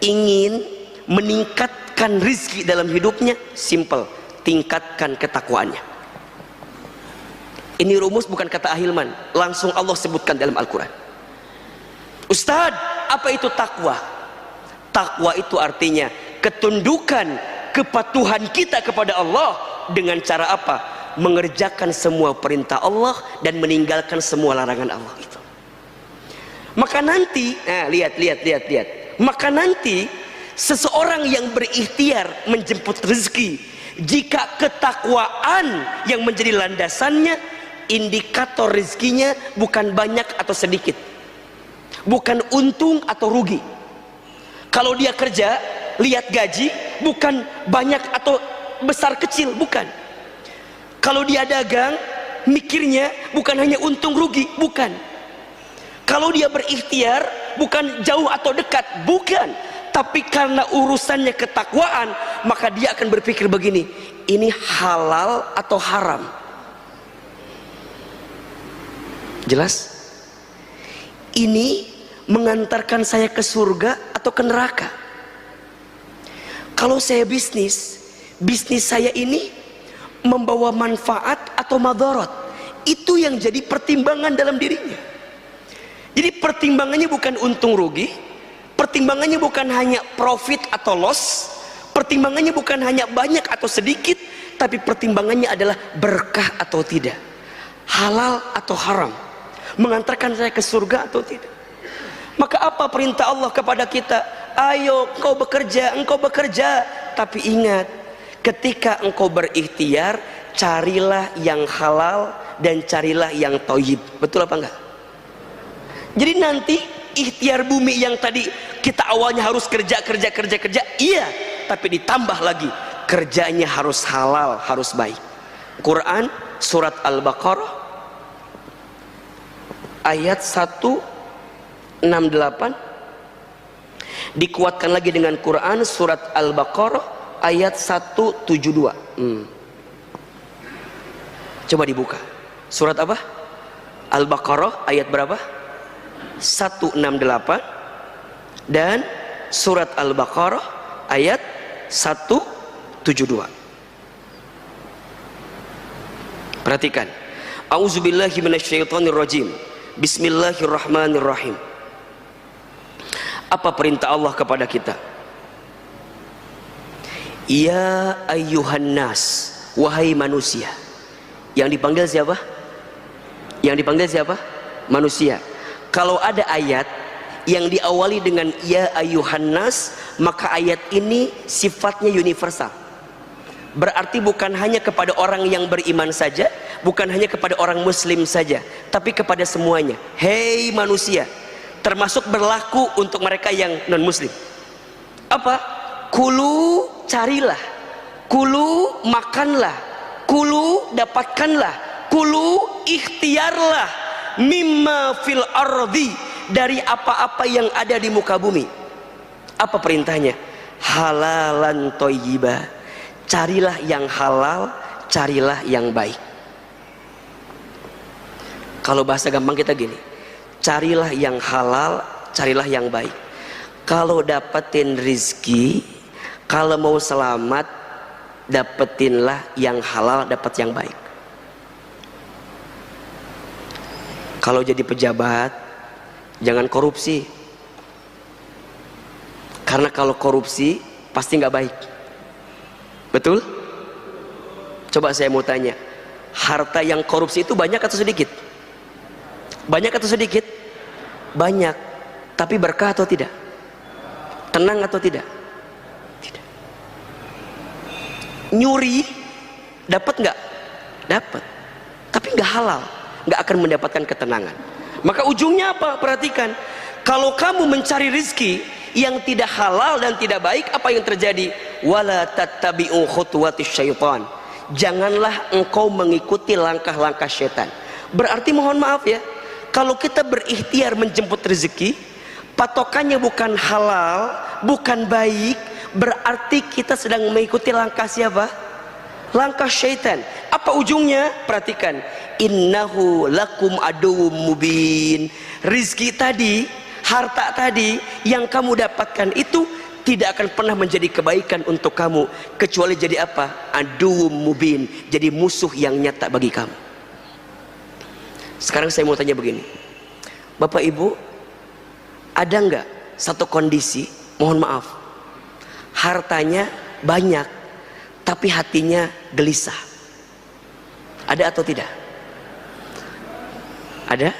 ingin meningkatkan rizki dalam hidupnya, simple, tingkatkan ketakwaannya. Ini rumus bukan kata Ahilman, langsung Allah sebutkan dalam Al-Quran. Ustadz, apa itu takwa? Takwa itu artinya ketundukan, kepatuhan kita kepada Allah dengan cara apa? Mengerjakan semua perintah Allah dan meninggalkan semua larangan Allah itu. Maka nanti, lihat. Maka nanti seseorang yang berikhtiar menjemput rezeki, jika ketakwaan yang menjadi landasannya, indikator rezekinya bukan banyak atau sedikit, bukan untung atau rugi. Kalau dia kerja, lihat gaji, bukan banyak atau besar kecil, bukan. Kalau dia dagang, mikirnya bukan hanya untung rugi, bukan. Kalau dia berikhtiar, bukan jauh atau dekat, bukan. Tapi karena urusannya ketakwaan, maka dia akan berpikir begini, ini halal atau haram? Jelas? Ini mengantarkan saya ke surga atau ke neraka? Kalau saya bisnis saya ini membawa manfaat atau madarat, itu yang jadi pertimbangan dalam dirinya. Jadi pertimbangannya bukan untung rugi, pertimbangannya bukan hanya profit atau loss, pertimbangannya bukan hanya banyak atau sedikit, tapi pertimbangannya adalah berkah atau tidak, halal atau haram, mengantarkan saya ke surga atau tidak. Maka apa perintah Allah kepada kita? Ayo engkau bekerja. Tapi ingat, ketika engkau berikhtiar, carilah yang halal dan carilah yang thayyib. Betul apa enggak? Jadi nanti ikhtiar bumi yang tadi kita awalnya harus kerja, iya, tapi ditambah lagi kerjanya harus halal, harus baik. Quran surat Al-Baqarah ayat 168 dikuatkan lagi dengan Quran surat Al-Baqarah ayat 172. Coba dibuka. Surat apa? Al-Baqarah ayat berapa? 168 dan surat Al-Baqarah ayat 172. Perhatikan. A'udzubillahi minasyaitonirrajim. Bismillahirrahmanirrahim. Apa perintah Allah kepada kita? Ya ayyuhan nas, wahai manusia. Yang dipanggil siapa? Yang dipanggil siapa? Manusia. Kalau ada ayat yang diawali dengan ya ayyuhan nas, maka ayat ini sifatnya universal. Berarti bukan hanya kepada orang yang beriman saja, bukan hanya kepada orang muslim saja, tapi kepada semuanya. Hei manusia, termasuk berlaku untuk mereka yang non muslim. Apa? Kulu carilah, kulu makanlah, kulu dapatkanlah, kulu ikhtiarlah mimma fil ardi, dari apa-apa yang ada di muka bumi. Apa perintahnya? Halalan thayyiba, carilah yang halal, carilah yang baik. Kalau bahasa gampang kita gini, carilah yang halal, carilah yang baik. Kalau dapetin rizki, kalau mau selamat, dapetinlah yang halal, dapat yang baik. Kalau jadi pejabat, jangan korupsi. Karena kalau korupsi pasti nggak baik. Betul? Coba saya mau tanya, harta yang korupsi itu banyak atau sedikit? Banyak atau sedikit? Banyak. Tapi berkah atau tidak? Tenang atau tidak? Tidak. Nyuri dapat nggak? Dapat. Tapi nggak halal, nggak akan mendapatkan ketenangan. Maka ujungnya apa? Perhatikan, kalau kamu mencari rizki yang tidak halal dan tidak baik, apa yang terjadi? Wala tattabi'u khutuwatis syaitan, janganlah engkau mengikuti langkah-langkah syaitan. Berarti mohon maaf ya, kalau kita berikhtiar menjemput rezeki, patokannya bukan halal, bukan baik, berarti kita sedang mengikuti langkah siapa? Langkah syaitan. Apa ujungnya? Perhatikan, innahu lakum aduwwum mubin. Rizki tadi, harta tadi yang kamu dapatkan itu tidak akan pernah menjadi kebaikan untuk kamu, kecuali jadi apa? Aduwwum mubin, jadi musuh yang nyata bagi kamu. Sekarang saya mau tanya begini, Bapak Ibu, ada nggak satu kondisi, mohon maaf, hartanya banyak tapi hatinya gelisah? Ada atau tidak? Ada?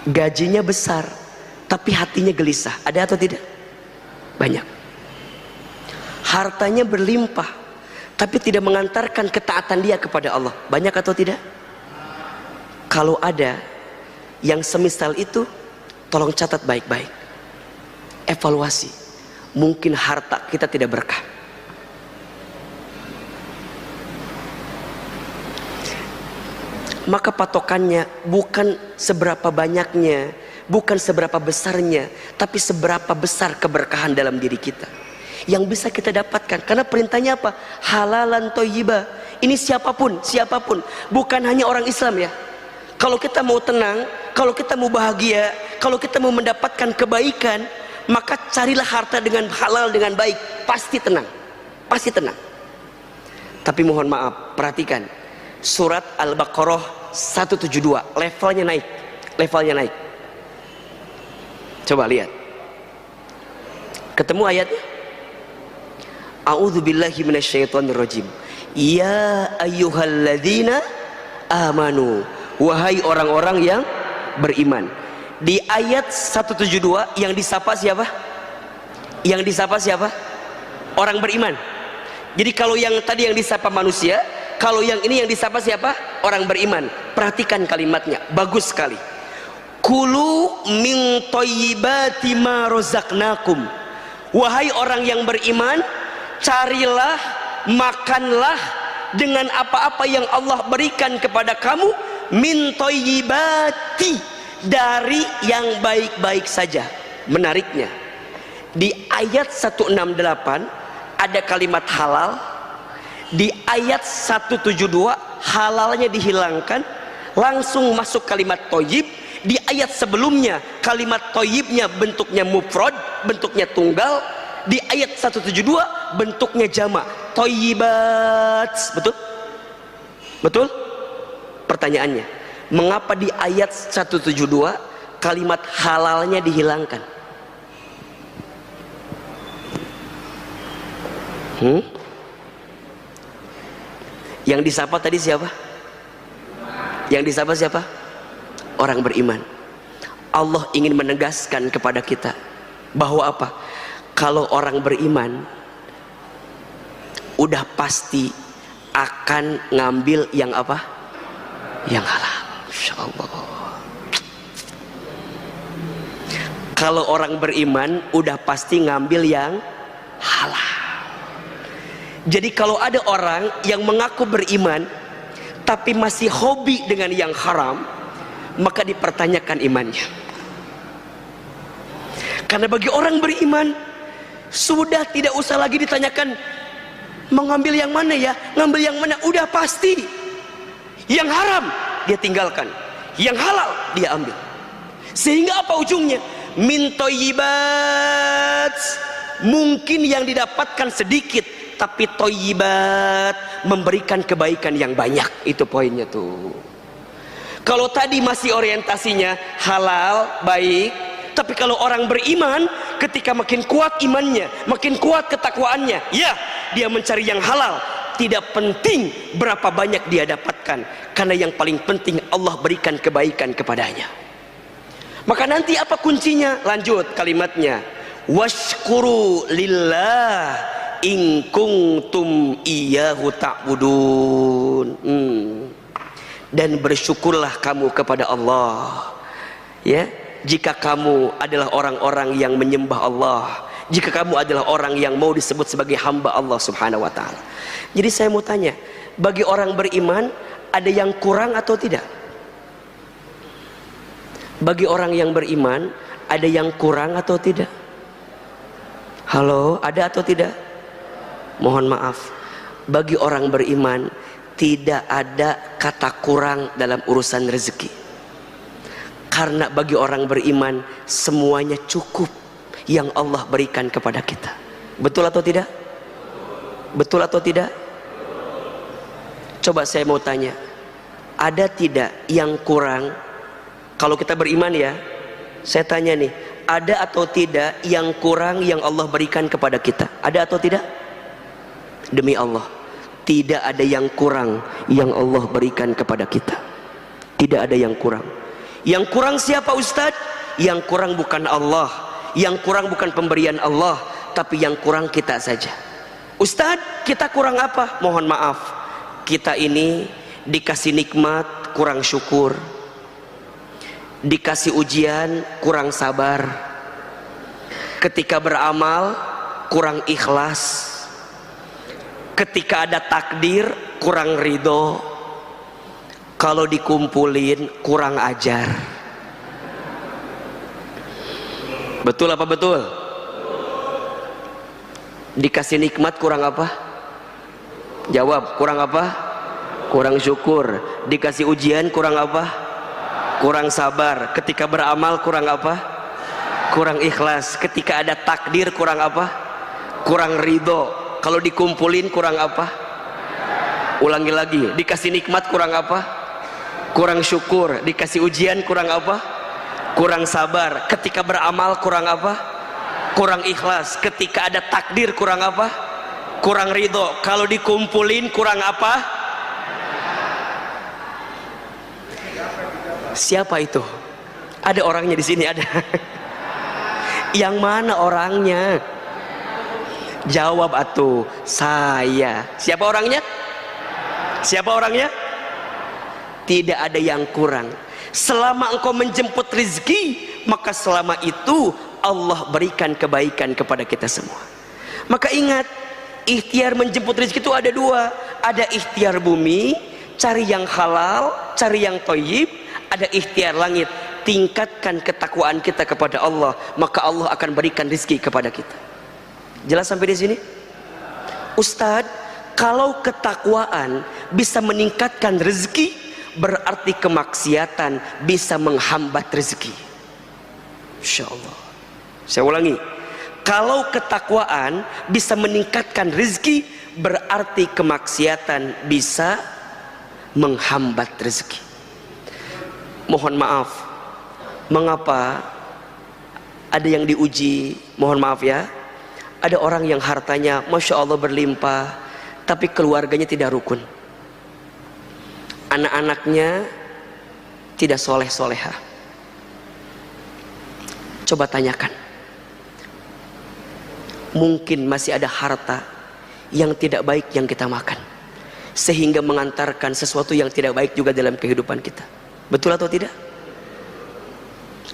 Gajinya besar tapi hatinya gelisah, ada atau tidak? Banyak. Hartanya berlimpah tapi tidak mengantarkan ketaatan dia kepada Allah, banyak atau tidak? Kalau ada yang semisal itu, tolong catat baik-baik, evaluasi. Mungkin harta kita tidak berkah. Maka patokannya bukan seberapa banyaknya, bukan seberapa besarnya, tapi seberapa besar keberkahan dalam diri kita yang bisa kita dapatkan. Karena perintahnya apa? Halalan thayyiba. Ini siapapun, bukan hanya orang Islam ya. Kalau kita mau tenang, kalau kita mau bahagia, kalau kita mau mendapatkan kebaikan, maka carilah harta dengan halal, dengan baik, pasti tenang, pasti tenang. Tapi mohon maaf, perhatikan surat Al-Baqarah 172, levelnya naik. Coba lihat. Ketemu ayatnya? A'udzubillahi minasyaitonirrajim. Ya ayyuhalladzina amanu, wahai orang-orang yang beriman. Di ayat 172 yang disapa siapa? Yang disapa siapa? Orang beriman. Jadi kalau yang tadi yang disapa manusia, kalau yang ini yang disapa siapa? Orang beriman. Perhatikan kalimatnya, bagus sekali. Kulu min thayyibati ma razaqnakum. Wahai orang yang beriman, carilah, makanlah dengan apa-apa yang Allah berikan kepada kamu, min thayyibati, dari yang baik-baik saja. Menariknya, di ayat 168 ada kalimat halal, di ayat 172 halalnya dihilangkan, langsung masuk kalimat thayyib. Di ayat sebelumnya kalimat thayyibnya bentuknya mufrad, bentuknya tunggal. Di ayat 172 bentuknya jamak, thayyibat. Betul? Betul? Pertanyaannya, mengapa di ayat 172 kalimat halalnya dihilangkan? Yang disapa tadi siapa? Yang disapa siapa? Orang beriman. Allah ingin menegaskan kepada kita bahwa apa? Kalau orang beriman udah pasti akan ngambil yang apa? Yang halal. Insyaallah. Kalau orang beriman udah pasti ngambil yang halal. Jadi kalau ada orang yang mengaku beriman tapi masih hobi dengan yang haram, maka dipertanyakan imannya. Karena bagi orang beriman sudah tidak usah lagi ditanyakan mengambil yang mana ya, ngambil yang mana, udah pasti yang haram dia tinggalkan, yang halal dia ambil. Sehingga apa ujungnya? Min thayyibat, mungkin yang didapatkan sedikit, tapi thayyibat, memberikan kebaikan yang banyak. Itu poinnya tuh. Kalau tadi masih orientasinya halal, baik, tapi kalau orang beriman, ketika makin kuat imannya, makin kuat ketakwaannya, ya, dia mencari yang halal. Tidak penting berapa banyak dia dapatkan, karena yang paling penting Allah berikan kebaikan kepadanya. Maka nanti apa kuncinya? Lanjut kalimatnya, washkuru lillah in kuntum iyyahu ta'budun. Dan bersyukurlah kamu kepada Allah, ya, jika kamu adalah orang-orang yang menyembah Allah, jika kamu adalah orang yang mau disebut sebagai hamba Allah subhanahu wa ta'ala. Jadi saya mau tanya, bagi orang beriman ada yang kurang atau tidak? Bagi orang yang beriman ada yang kurang atau tidak? Halo, ada atau tidak? Mohon maaf, bagi orang beriman tidak ada kata kurang dalam urusan rezeki. Karena bagi orang beriman semuanya cukup yang Allah berikan kepada kita. Betul atau tidak? Betul atau tidak? Coba saya mau tanya, ada tidak yang kurang? Kalau kita beriman ya, saya tanya nih, ada atau tidak yang kurang yang Allah berikan kepada kita? Ada atau tidak? Demi Allah, tidak ada yang kurang yang Allah berikan kepada kita. Tidak ada yang kurang. Yang kurang siapa Ustadz? Yang kurang bukan Allah, yang kurang bukan pemberian Allah, tapi yang kurang kita saja. Ustadz, kita kurang apa? Mohon maaf, kita ini dikasih nikmat kurang syukur, dikasih ujian kurang sabar, ketika beramal kurang ikhlas, ketika ada takdir kurang ridho, kalau dikumpulin kurang ajar. Betul apa betul? Dikasih nikmat kurang apa? Jawab, kurang apa? Kurang syukur. Dikasih ujian kurang apa? Kurang sabar. Ketika beramal kurang apa? Kurang ikhlas. Ketika ada takdir kurang apa? Kurang ridho. Kalau dikumpulin kurang apa? Ulangi lagi, dikasih nikmat kurang apa? Kurang syukur. Dikasih ujian kurang apa? kurang sabar. Ketika beramal kurang apa? Kurang ikhlas. Ketika ada takdir kurang apa? Kurang ridho. Kalau dikumpulin kurang apa? Siapa itu? Ada orangnya di sini, ada. Yang mana orangnya? Jawab atuh. Saya. Siapa orangnya? Siapa orangnya? Tidak ada yang kurang. Selama engkau menjemput rezeki, maka selama itu Allah berikan kebaikan kepada kita semua. Maka ingat, ikhtiar menjemput rezeki itu ada dua. Ada ikhtiar bumi, cari yang halal, cari yang thayyib. Ada ikhtiar langit, tingkatkan ketakwaan kita kepada Allah, maka Allah akan berikan rezeki kepada kita. Jelas sampai di sini? Ustadz, kalau ketakwaan bisa meningkatkan rezeki, berarti kemaksiatan bisa menghambat rezeki. Insya Allah. Saya ulangi, kalau ketakwaan bisa meningkatkan rezeki, berarti kemaksiatan bisa menghambat rezeki. Mohon maaf, mengapa ada yang diuji? Mohon maaf ya, ada orang yang hartanya Masya Allah berlimpah, tapi keluarganya tidak rukun, anak-anaknya tidak soleh-soleha. Coba tanyakan, mungkin masih ada harta yang tidak baik yang kita makan, sehingga mengantarkan sesuatu yang tidak baik juga dalam kehidupan kita. Betul atau tidak?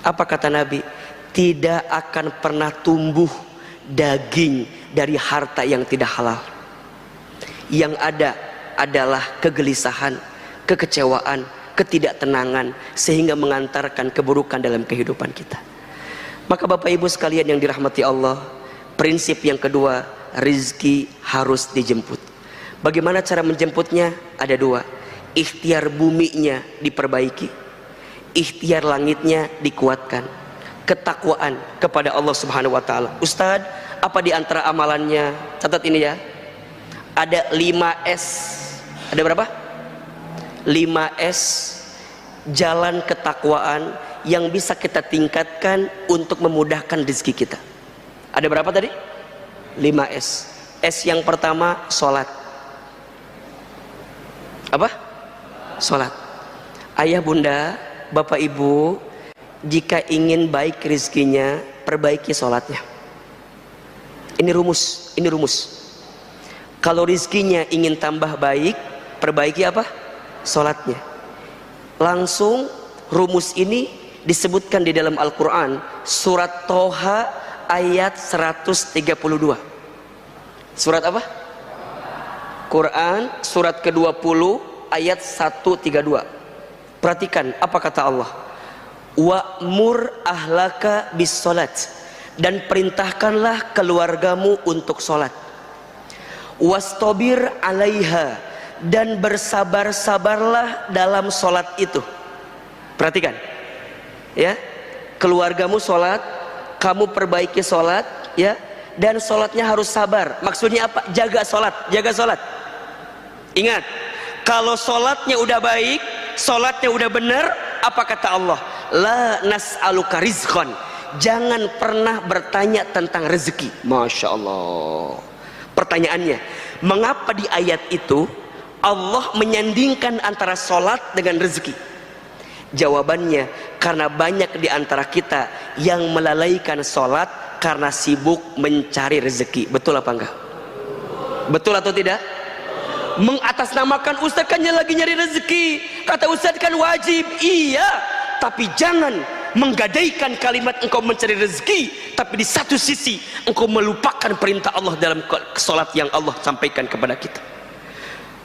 Apa kata Nabi? Tidak akan pernah tumbuh daging dari harta yang tidak halal. Yang ada adalah kegelisahan, kekecewaan, ketidaktenangan, sehingga mengantarkan keburukan dalam kehidupan kita. Maka Bapak Ibu sekalian yang dirahmati Allah, prinsip yang kedua, rizki harus dijemput. Bagaimana cara menjemputnya? Ada dua. Ikhtiar buminya diperbaiki, ikhtiar langitnya dikuatkan, ketakwaan kepada Allah Subhanahu wa taala. Ustadz, apa di antara amalannya? Catat ini ya. Ada 5S. Ada berapa? 5S jalan ketakwaan yang bisa kita tingkatkan untuk memudahkan rezeki kita. Ada berapa tadi? 5S. S yang pertama, sholat. Apa? Sholat. Ayah bunda, bapak ibu, jika ingin baik rezekinya, perbaiki sholatnya. Ini rumus, ini rumus. Kalau rezekinya ingin tambah baik, perbaiki apa? Sholatnya. Langsung rumus ini disebutkan di dalam Al-Quran, surat Toha ayat 132. Surat apa? Quran surat ke-20 ayat 132. Perhatikan apa kata Allah. Wa'mur ahlaka bis salat, dan perintahkanlah keluargamu untuk salat. Wastabir alaiha, dan bersabar-sabarlah dalam salat itu. Perhatikan ya, keluargamu salat, kamu perbaiki salat ya, dan salatnya harus sabar. Maksudnya apa? Jaga salat, jaga salat. Ingat, kalau sholatnya udah baik, sholatnya udah benar, apa kata Allah? La nas'aluka rizqan, jangan pernah bertanya tentang rezeki. Masya Allah. Pertanyaannya, mengapa di ayat itu Allah menyandingkan antara sholat dengan rezeki? Jawabannya, karena banyak di antara kita yang melalaikan sholat karena sibuk mencari rezeki. Betul apa enggak? Betul atau tidak? Mengatasnamakan Ustaz kan lagi nyari rezeki, kata Ustaz kan wajib. Iya, tapi jangan menggadaikan kalimat engkau mencari rezeki, tapi di satu sisi engkau melupakan perintah Allah dalam salat yang Allah sampaikan kepada kita.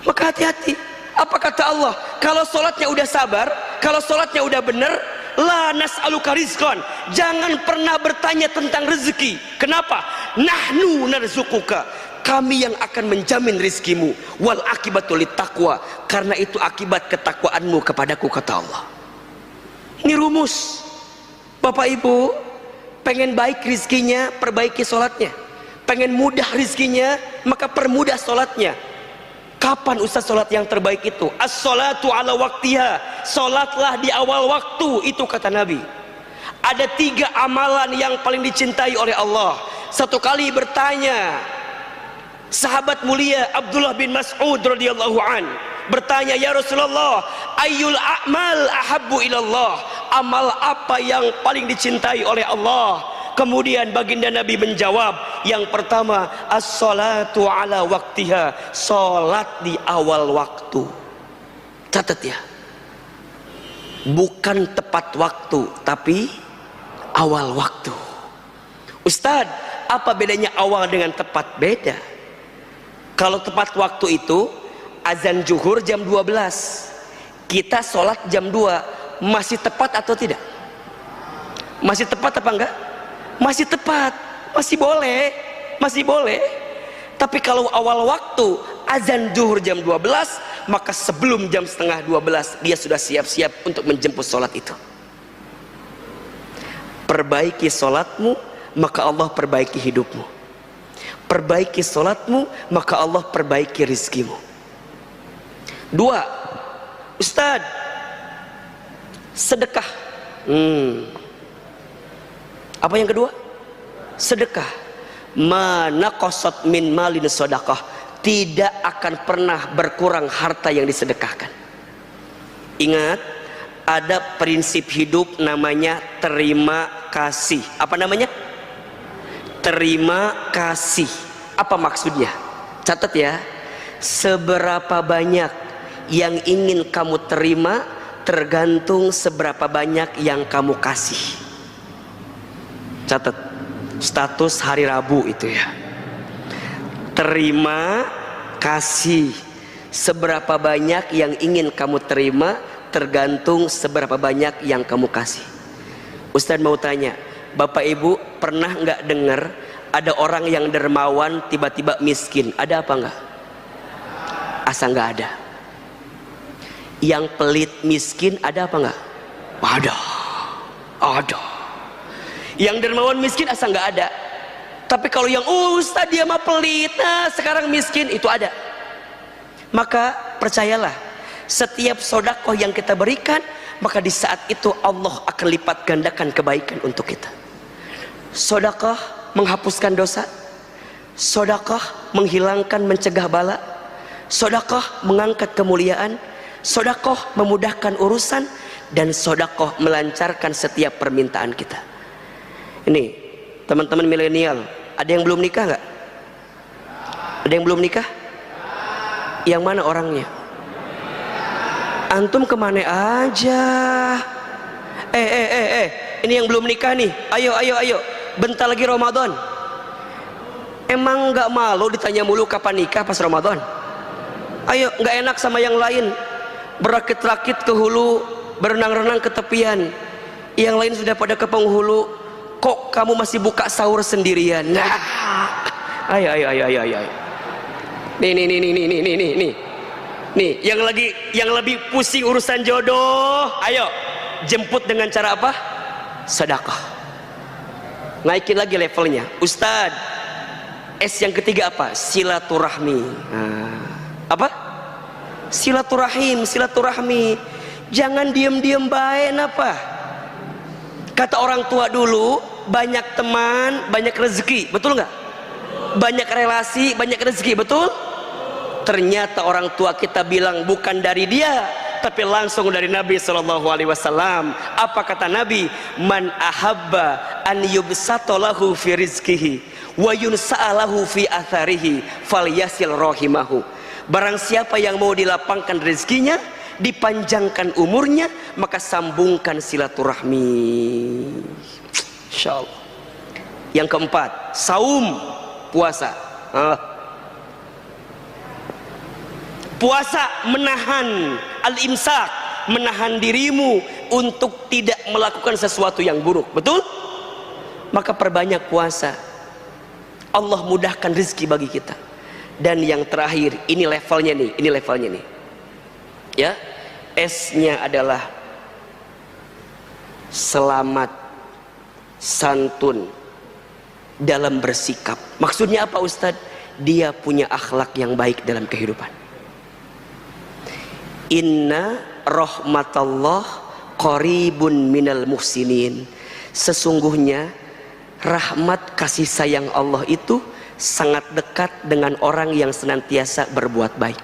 Maka hati-hati. Apa kata Allah? Kalau salatnya udah sabar, kalau salatnya udah benar, la nas'aluka rizqan, jangan pernah bertanya tentang rezeki. Kenapa? Nahnu narzuquka, kami yang akan menjamin rizkimu. Wal akibatul taqwa, karena itu akibat ketakwaanmu kepadaku, kata Allah. Ini rumus. Bapak ibu, pengen baik rizkinya, perbaiki sholatnya. Pengen mudah rizkinya, maka permudah sholatnya. Kapan Ustaz sholat yang terbaik itu? As-sholatu ala waktiha, sholatlah di awal waktu, itu kata Nabi. Ada 3 amalan yang paling dicintai oleh Allah. Satu kali bertanya sahabat mulia Abdullah bin Mas'ud radhiyallahu an, bertanya, ya Rasulullah, ayyul a'mal ahabbu ilallah, amal apa yang paling dicintai oleh Allah? Kemudian baginda Nabi menjawab, yang pertama as-salatu ala waktiha, salat di awal waktu. Catat ya, bukan tepat waktu tapi awal waktu. Ustadz, apa bedanya awal dengan tepat? Beda. Kalau tepat waktu itu azan zuhur jam 12, kita sholat jam 2, masih tepat atau tidak? Masih tepat apa enggak? Masih tepat, masih boleh, masih boleh. Tapi kalau awal waktu azan zuhur jam 12, maka sebelum jam setengah 12 dia sudah siap-siap untuk menjemput sholat itu. Perbaiki sholatmu, maka Allah perbaiki hidupmu. Perbaiki sholatmu, maka Allah perbaiki rizkimu. 2, Ustadz, sedekah. Apa yang kedua? Sedekah. Mana qasat min malin sedekah, tidak akan pernah berkurang harta yang disedekahkan. Ingat, ada prinsip hidup namanya terima kasih. Apa namanya? Terima kasih. Apa maksudnya? Catat ya. Seberapa banyak yang ingin kamu terima tergantung seberapa banyak yang kamu kasih. Catat, status hari Rabu itu ya. Terima kasih. Seberapa banyak yang ingin kamu terima tergantung seberapa banyak yang kamu kasih. Ustadz mau tanya, Bapak Ibu pernah nggak dengar ada orang yang dermawan tiba-tiba miskin? Ada apa enggak? Asa nggak ada. Yang pelit miskin ada apa enggak? Ada. Ada. Yang dermawan miskin asa nggak ada. Tapi kalau yang Ustadz dia mah pelit, nah sekarang miskin, itu ada. Maka percayalah, setiap sodakoh yang kita berikan, maka di saat itu Allah akan lipat gandakan kebaikan untuk kita. Sodakoh menghapuskan dosa, sodakoh menghilangkan mencegah bala, sodakoh mengangkat kemuliaan, sodakoh memudahkan urusan, dan sodakoh melancarkan setiap permintaan kita. Ini teman-teman milenial, ada yang belum nikah nggak? Ada yang belum nikah? Yang mana orangnya? Antum kemana aja? Ini yang belum nikah nih, ayo, bentar lagi Ramadan. Emang nggak malu ditanya mulu kapan nikah pas Ramadan? Ayo, nggak enak sama yang lain, berakit-rakit ke hulu, berenang-renang ke tepian. Yang lain sudah pada ke penghulu, kok kamu masih buka sahur sendirian? Nah, ayo. Nih, yang lebih pusing urusan jodoh, ayo jemput dengan cara apa? Sedekah. Naikin lagi levelnya. Ustadz, S yang ketiga apa? Silaturahmi. Apa? Silaturahmi. Jangan diem-diem baik apa? Kata orang tua dulu, banyak teman, banyak rezeki, betul nggak? Banyak relasi, banyak rezeki, betul? Ternyata orang tua kita bilang bukan dari dia, tapi langsung dari Nabi SAW. Apa kata Nabi? Man ahabba an yubsatalahu fi rizkihi wa yunsa'alahu fi atharihi falyasil rahimahu. Barang siapa yang mau dilapangkan rezekinya, dipanjangkan umurnya, maka sambungkan silaturahmi. Insyaallah. Yang keempat, saum, puasa. Puasa menahan al-imsak, menahan dirimu untuk tidak melakukan sesuatu yang buruk, betul? Maka perbanyak puasa, Allah mudahkan rezeki bagi kita. Dan yang terakhir, ini levelnya nih, ya, S-nya adalah selamat santun dalam bersikap. Maksudnya apa Ustadz? Dia punya akhlak yang baik dalam kehidupan. Inna rahmatallah qaribun minal muhsinin. Sesungguhnya rahmat kasih sayang Allah itu sangat dekat dengan orang yang senantiasa berbuat baik.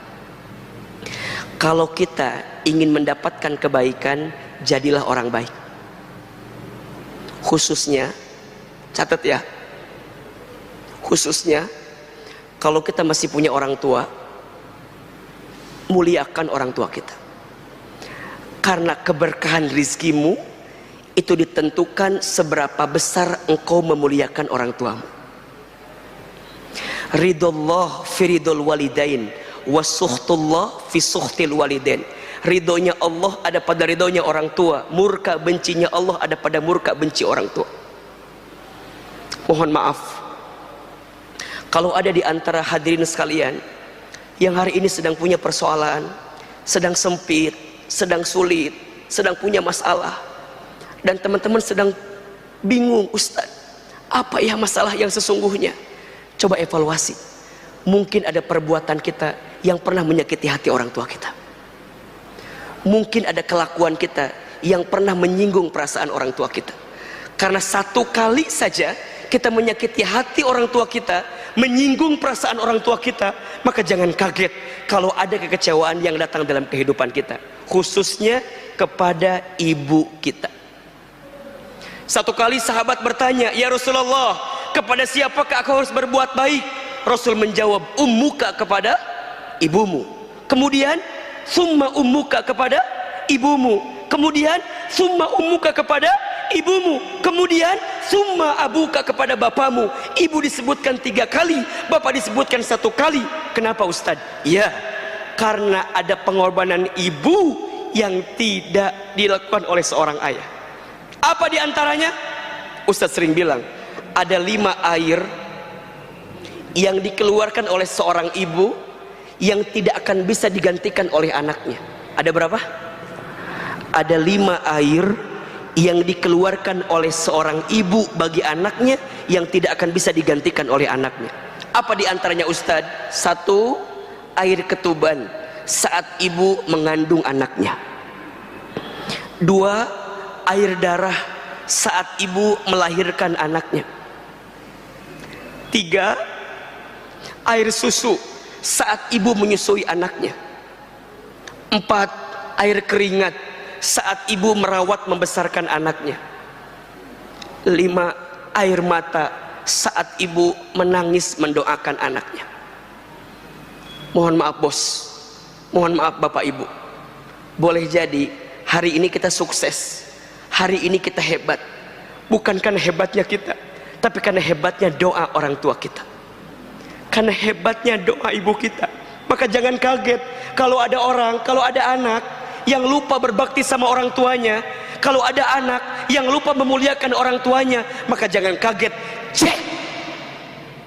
Kalau kita ingin mendapatkan kebaikan, jadilah orang baik. Khususnya, catat ya, khususnya kalau kita masih punya orang tua, muliakan orang tua kita. Karena keberkahan rizkimu itu ditentukan seberapa besar engkau memuliakan orang tuamu. Ridullah fi ridul walidain wa sukhtullah fi sukhtil walidain. Ridhonya Allah ada pada ridhonya orang tua, murka bencinya Allah ada pada murka benci orang tua. Mohon maaf kalau ada di antara hadirin sekalian yang hari ini sedang punya persoalan, sedang sempit, sedang sulit, sedang punya masalah, dan teman-teman sedang bingung, Ustaz, apa ya masalah yang sesungguhnya? Coba evaluasi. Mungkin ada perbuatan kita yang pernah menyakiti hati orang tua kita. Mungkin ada kelakuan kita yang pernah menyinggung perasaan orang tua kita. Karena satu kali saja kita menyakiti hati orang tua kita, menyinggung perasaan orang tua kita, maka jangan kaget kalau ada kekecewaan yang datang dalam kehidupan kita, khususnya kepada ibu kita. Satu kali sahabat bertanya, "Ya Rasulullah, kepada siapakah aku harus berbuat baik?" Rasul menjawab, "Ummuka, kepada ibumu." Kemudian, "Summa ummuka," kepada ibumu. Kemudian, "Summa ummuka," kepada ibumu. Kemudian, "Summa abuka," kepada bapamu. Ibu disebutkan 3 kali, bapak disebutkan 1 kali. Kenapa Ustaz? Ya, karena ada pengorbanan ibu yang tidak dilakukan oleh seorang ayah. Apa diantaranya? Ustaz sering bilang, ada 5 air yang dikeluarkan oleh seorang ibu yang tidak akan bisa digantikan oleh anaknya. Ada berapa? Ada 5 air yang dikeluarkan oleh seorang ibu bagi anaknya yang tidak akan bisa digantikan oleh anaknya. Apa diantaranya Ustaz? 1, air ketuban saat ibu mengandung anaknya. 2, air darah saat ibu melahirkan anaknya. 3, air susu saat ibu menyusui anaknya. 4, air keringat saat ibu merawat membesarkan anaknya. 5, air mata saat ibu menangis mendoakan anaknya. Mohon maaf bos, mohon maaf bapak ibu, boleh jadi hari ini kita sukses, hari ini kita hebat, bukan karena hebatnya kita, tapi karena hebatnya doa orang tua kita, karena hebatnya doa ibu kita. Maka jangan kaget kalau ada orang, kalau ada anak yang lupa berbakti sama orang tuanya, kalau ada anak yang lupa memuliakan orang tuanya, maka jangan kaget. Cek,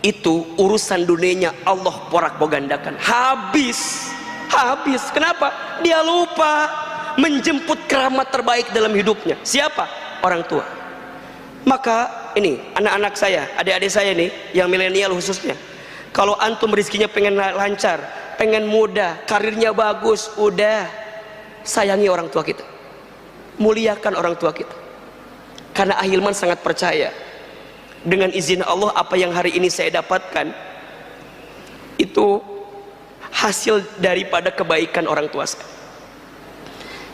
itu urusan dunianya Allah porak-pogandakan. Habis. Kenapa? Dia lupa menjemput keramat terbaik dalam hidupnya. Siapa? Orang tua. Maka ini anak-anak saya, adik-adik saya nih yang milenial khususnya, kalau antum rezekinya pengen lancar, pengen mudah, karirnya bagus, udah sayangi orang tua kita, muliakan orang tua kita. Karena Ahilman sangat percaya dengan izin Allah, apa yang hari ini saya dapatkan itu hasil daripada kebaikan orang tua saya.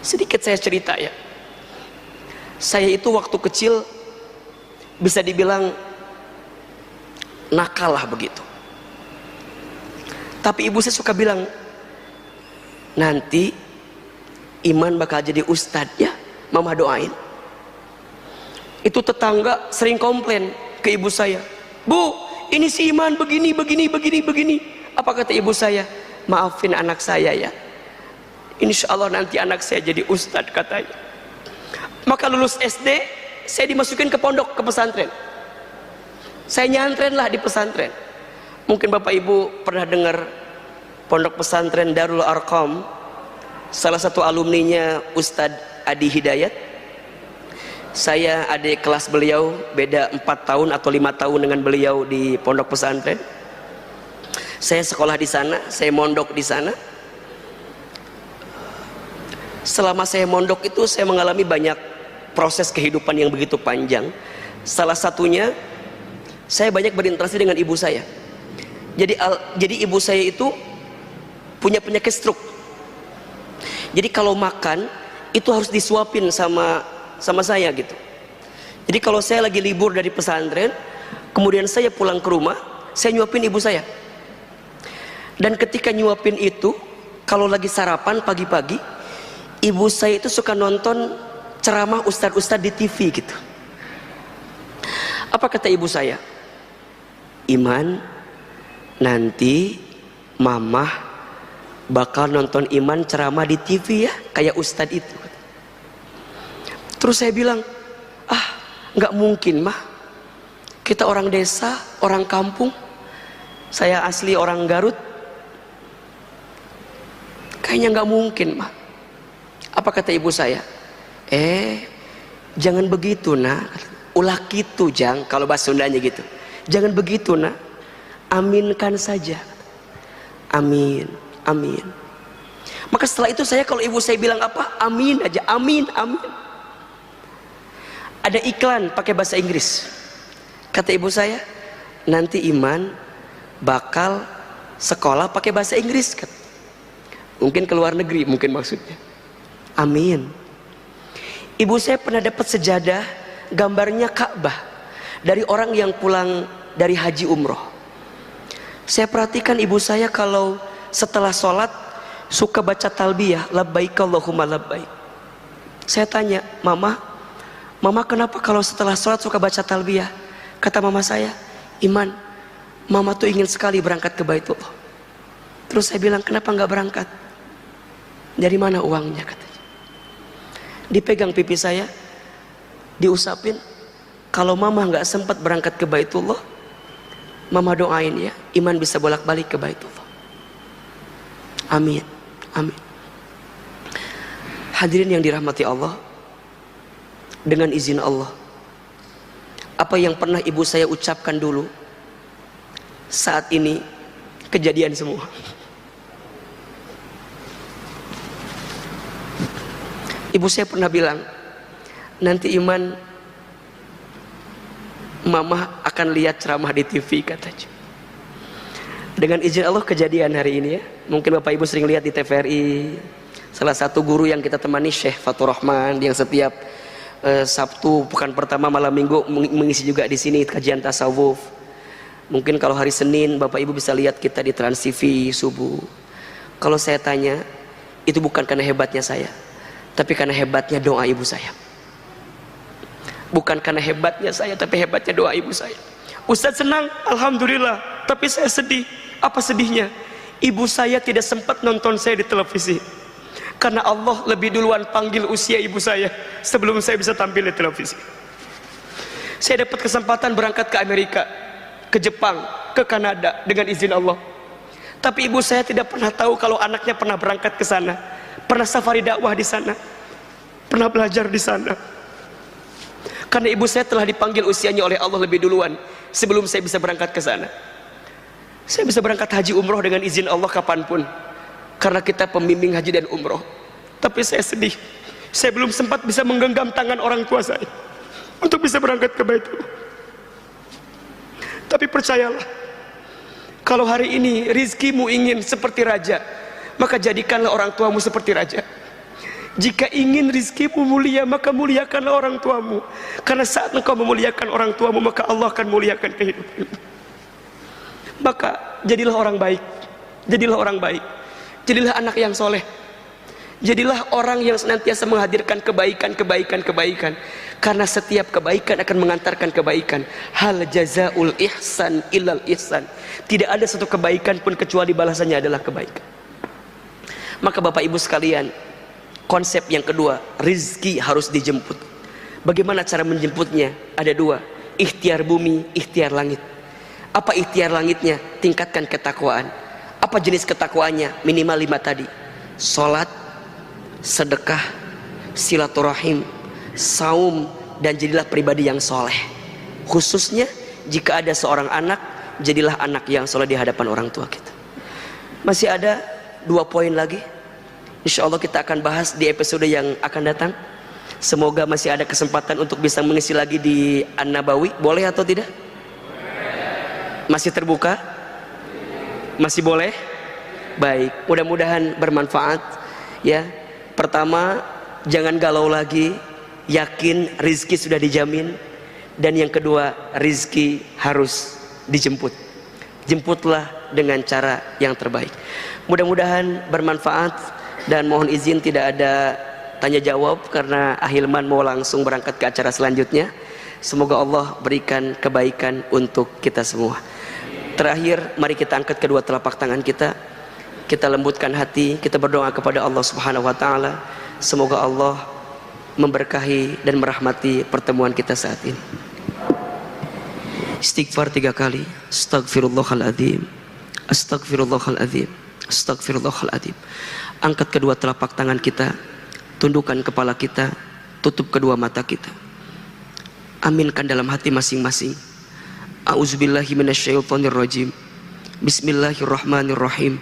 Sedikit saya cerita ya, saya itu waktu kecil bisa dibilang nakal lah begitu. Tapi ibu saya suka bilang, nanti Iman bakal jadi ustadz ya, mama doain. Itu tetangga sering komplain ke ibu saya, "Bu, ini si Iman begini. Apa kata ibu saya? Maafin anak saya ya, insya Allah nanti anak saya jadi ustadz," katanya. Maka lulus SD, saya dimasukin ke pondok, ke pesantren. Saya nyantren lah di pesantren. Mungkin bapak ibu pernah dengar pondok pesantren Darul Arqam. Salah satu alumninya Ustadz Adi Hidayat. Saya adik kelas beliau, beda 4 tahun atau 5 tahun dengan beliau di pondok pesantren. Saya sekolah di sana, saya mondok di sana. Selama saya mondok itu saya mengalami banyak proses kehidupan yang begitu panjang. Salah satunya, saya banyak berinteraksi dengan ibu saya. Jadi ibu saya itu punya penyakit stroke. Jadi kalau makan itu harus disuapin sama saya gitu. Jadi kalau saya lagi libur dari pesantren, kemudian saya pulang ke rumah, saya nyuapin ibu saya. Dan ketika nyuapin itu, kalau lagi sarapan pagi-pagi, ibu saya itu suka nonton ceramah ustadz-ustadz di TV gitu. Apa kata ibu saya? Iman, nanti mamah bakal nonton Iman ceramah di TV ya, kayak ustadz itu. Terus saya bilang, nggak mungkin mah, kita orang desa, orang kampung, saya asli orang Garut, kayaknya nggak mungkin mah. Apa kata ibu saya? Jangan begitu nak, ulah gitu jang, kalau bahasa Sundanya gitu. Jangan begitu nak, aminkan saja. Amin, amin. Maka setelah itu saya, kalau ibu saya bilang apa, amin aja, amin, amin. Ada iklan pakai bahasa Inggris. Kata ibu saya, nanti Iman bakal sekolah pakai bahasa Inggris. Mungkin ke luar negeri, mungkin maksudnya. Amin. Ibu saya pernah dapat sejadah gambarnya Ka'bah dari orang yang pulang dari haji umroh. Saya perhatikan ibu saya kalau setelah sholat suka baca talbiyah, labbaik Allahumma labbaik. Saya tanya, Mama kenapa kalau setelah sholat suka baca talbiyah? Kata mama saya, Iman, Mama tuh ingin sekali berangkat ke Baitullah. Terus saya bilang, kenapa nggak berangkat? Dari mana uangnya? Katanya. Dipegang pipi saya, diusapin. Kalau Mama nggak sempat berangkat ke Baitullah, Mama doain ya, Iman bisa bolak-balik ke Baitullah. Amin, amin. Hadirin yang dirahmati Allah, dengan izin Allah, apa yang pernah ibu saya ucapkan dulu, saat ini kejadian semua. Ibu saya pernah bilang, nanti Iman, Mama akan lihat ceramah di TV katanya. Dengan izin Allah kejadian hari ini ya. Mungkin Bapak Ibu sering lihat di TVRI, salah satu guru yang kita temani, Syekh Fatur Rahman, yang setiap Sabtu pekan pertama malam minggu mengisi juga di sini kajian tasawuf. Mungkin kalau hari Senin Bapak Ibu bisa lihat kita di Trans TV subuh. Kalau saya tanya, itu bukan karena hebatnya saya, tapi karena hebatnya doa ibu saya. Bukan karena hebatnya saya, tapi hebatnya doa ibu saya. Ustadz senang, alhamdulillah, tapi saya sedih. Apa sedihnya? Ibu saya tidak sempat nonton saya di televisi, karena Allah lebih duluan panggil usia ibu saya sebelum saya bisa tampil di televisi. Saya dapat kesempatan berangkat ke Amerika, ke Jepang, ke Kanada dengan izin Allah. Tapi ibu saya tidak pernah tahu kalau anaknya pernah berangkat ke sana, pernah safari dakwah di sana, pernah belajar di sana. Karena ibu saya telah dipanggil usianya oleh Allah lebih duluan sebelum saya bisa berangkat ke sana. Saya bisa berangkat haji umroh dengan izin Allah kapanpun, karena kita pembimbing haji dan umroh. Tapi saya sedih, saya belum sempat bisa menggenggam tangan orang tua saya untuk bisa berangkat ke Baitullah. Tapi percayalah, kalau hari ini rizkimu ingin seperti raja, maka jadikanlah orang tuamu seperti raja. Jika ingin rizkimu mulia, maka muliakanlah orang tuamu, karena saat engkau memuliakan orang tuamu, maka Allah akan muliakan kehidupanmu. Maka jadilah orang baik, jadilah orang baik, jadilah anak yang soleh, jadilah orang yang senantiasa menghadirkan kebaikan, kebaikan, kebaikan. Karena setiap kebaikan akan mengantarkan kebaikan. Hal jazaul ihsan illal ihsan. Tidak ada satu kebaikan pun kecuali balasannya adalah kebaikan. Maka Bapak Ibu sekalian, konsep yang kedua, rizki harus dijemput. Bagaimana cara menjemputnya? Ada dua, ikhtiar bumi, ikhtiar langit. Apa ikhtiar langitnya? Tingkatkan ketakwaan. Apa jenis ketakwaannya? Minimal 5 tadi: sholat, sedekah, silaturahim, saum, dan jadilah pribadi yang soleh. Khususnya jika ada seorang anak, jadilah anak yang soleh di hadapan orang tua kita. Masih ada 2 poin lagi, insya Allah kita akan bahas di episode yang akan datang. Semoga masih ada kesempatan untuk bisa mengisi lagi di An-Nabawi. Boleh atau tidak? Masih terbuka? Masih boleh? Baik, mudah-mudahan bermanfaat ya. Pertama, jangan galau lagi, yakin rizki sudah dijamin. Dan yang kedua, rizki harus dijemput. Jemputlah dengan cara yang terbaik. Mudah-mudahan bermanfaat, dan mohon izin tidak ada tanya jawab karena Ahilman mau langsung berangkat ke acara selanjutnya. Semoga Allah berikan kebaikan untuk kita semua. Terakhir, mari kita angkat kedua telapak tangan kita. Kita lembutkan hati, kita berdoa kepada Allah Subhanahu wa taala. Semoga Allah memberkahi dan merahmati pertemuan kita saat ini. Istighfar 3 kali. Astaghfirullahaladzim, astaghfirullahaladzim, astaghfirullahaladzim. Angkat kedua telapak tangan kita, tundukkan kepala kita, tutup kedua mata kita. Aminkan dalam hati masing-masing. A'udzubillahi minasyaitonirrajim. Bismillahirrahmanirrahim.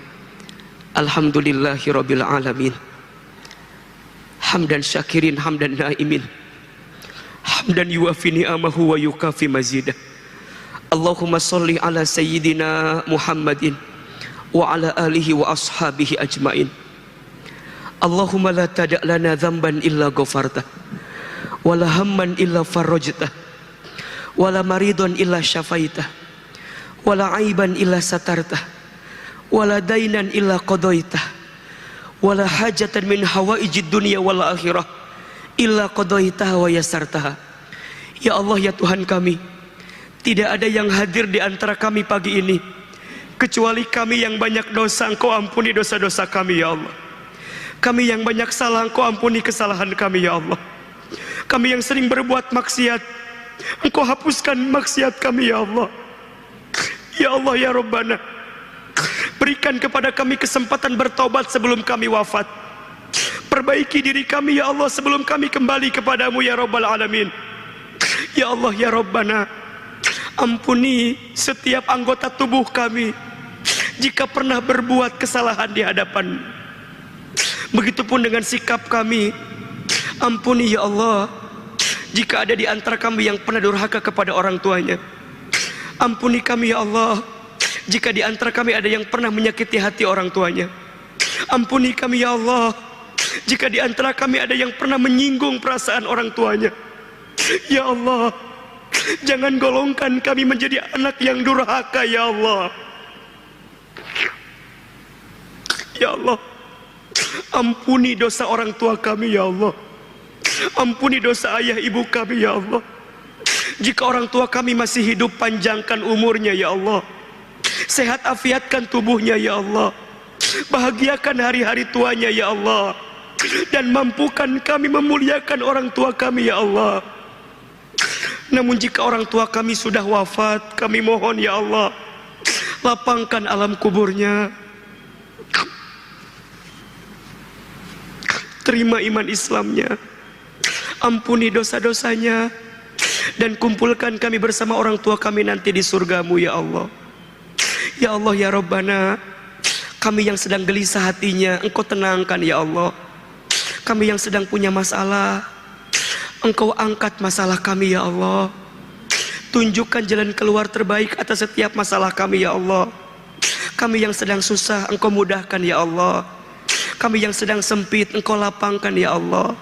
Alhamdulillahirabbil alamin. Hamdan syakirin hamdan naimin. Hamdan yuwafi ni'amahu wa yukafi mazidah. Allahumma sholli ala sayyidina Muhammadin wa ala alihi wa ashabihi ajmain. Allahumma la tada' lana dhanban illa ghafartah, wa la hamman illa farajtah, wa la maridun illa syafaitah, wa la aiban illa satartah, wa la dainan illa qadaitah, wa la hajatan min hawaijid dunya wal akhirah illa qadaitah wa yasartah. Ya Allah, ya Tuhan kami, tidak ada yang hadir di antara kami pagi ini kecuali kami yang banyak dosa. Engkau ampuni dosa-dosa kami ya Allah. Kami yang banyak salah, Engkau ampuni kesalahan kami ya Allah. Kami yang sering berbuat maksiat, Engkau hapuskan maksiat kami ya Allah. Ya Allah ya Rabbana, berikan kepada kami kesempatan bertobat sebelum kami wafat. Perbaiki diri kami ya Allah sebelum kami kembali kepadamu ya Rabbal Alamin. Ya Allah ya Rabbana, ampuni setiap anggota tubuh kami jika pernah berbuat kesalahan di hadapan. Begitupun dengan sikap kami. Ampuni ya Allah jika ada di antara kami yang pernah durhaka kepada orang tuanya. Ampuni kami ya Allah jika di antara kami ada yang pernah menyakiti hati orang tuanya. Ampuni kami ya Allah jika di antara kami ada yang pernah menyinggung perasaan orang tuanya. Ya Allah, jangan golongkan kami menjadi anak yang durhaka ya Allah. Ya Allah, ampuni dosa orang tua kami ya Allah. Ampuni dosa ayah ibu kami ya Allah. Jika orang tua kami masih hidup, panjangkan umurnya ya Allah. Sehat afiatkan tubuhnya ya Allah. Bahagiakan hari-hari tuanya ya Allah. Dan mampukan kami memuliakan orang tua kami ya Allah. Namun jika orang tua kami sudah wafat, kami mohon ya Allah, lapangkan alam kuburnya. Terima iman Islamnya, ampuni dosa-dosanya, dan kumpulkan kami bersama orang tua kami nanti di surgamu ya Allah. Ya Allah ya Rabbana, kami yang sedang gelisah hatinya, Engkau tenangkan ya Allah. Kami yang sedang punya masalah, Engkau angkat masalah kami ya Allah. Tunjukkan jalan keluar terbaik atas setiap masalah kami ya Allah. Kami yang sedang susah, Engkau mudahkan ya Allah. Kami yang sedang sempit, Engkau lapangkan ya Allah.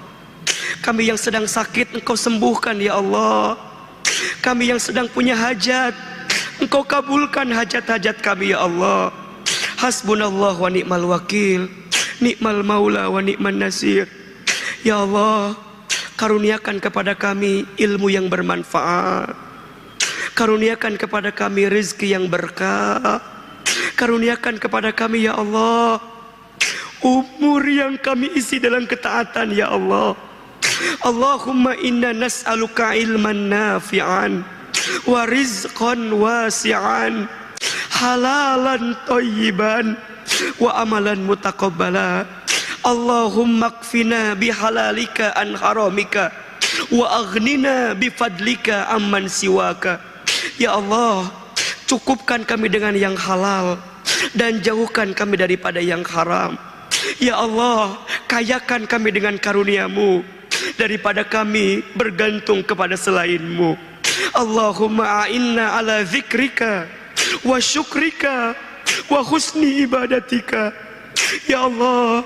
Kami yang sedang sakit, Engkau sembuhkan ya Allah. Kami yang sedang punya hajat, Engkau kabulkan hajat-hajat kami ya Allah. Hasbunallah wa ni'mal wakil, ni'mal maula wa ni'man nasir. Ya Allah, karuniakan kepada kami ilmu yang bermanfaat. Karuniakan kepada kami rezeki yang berkah. Karuniakan kepada kami ya Allah umur yang kami isi dalam ketaatan ya Allah. Allahumma inna nas'aluka ilman nafi'an wa rizqan wasi'an, halalan thayyiban wa amalan mutaqabbala. Allahumma kfina bihalalika an haramika wa aghnina bifadlika amman siwaka. Ya Allah, cukupkan kami dengan yang halal dan jauhkan kami daripada yang haram. Ya Allah, kayakan kami dengan karunia-Mu, daripada kami bergantung kepada selain-Mu. Allahumma a'inna ala zikrika wa syukrika wa husni ibadatika. Ya Allah,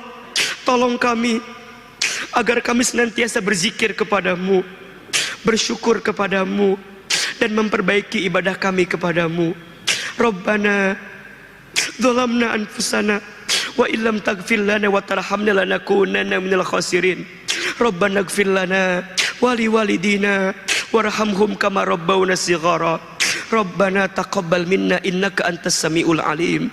tolong kami agar kami senantiasa berzikir kepadamu, bersyukur kepadamu, dan memperbaiki ibadah kami kepadamu. Rabbana zalamna anfusana wa illam taghfir lana wa tarhamna lanakunanna minal khasirin. Rabbana ighfir lana wa liwalidina warhamhum kama rabbawna shighara. Rabbana taqabbal minna innaka antas samiul alim.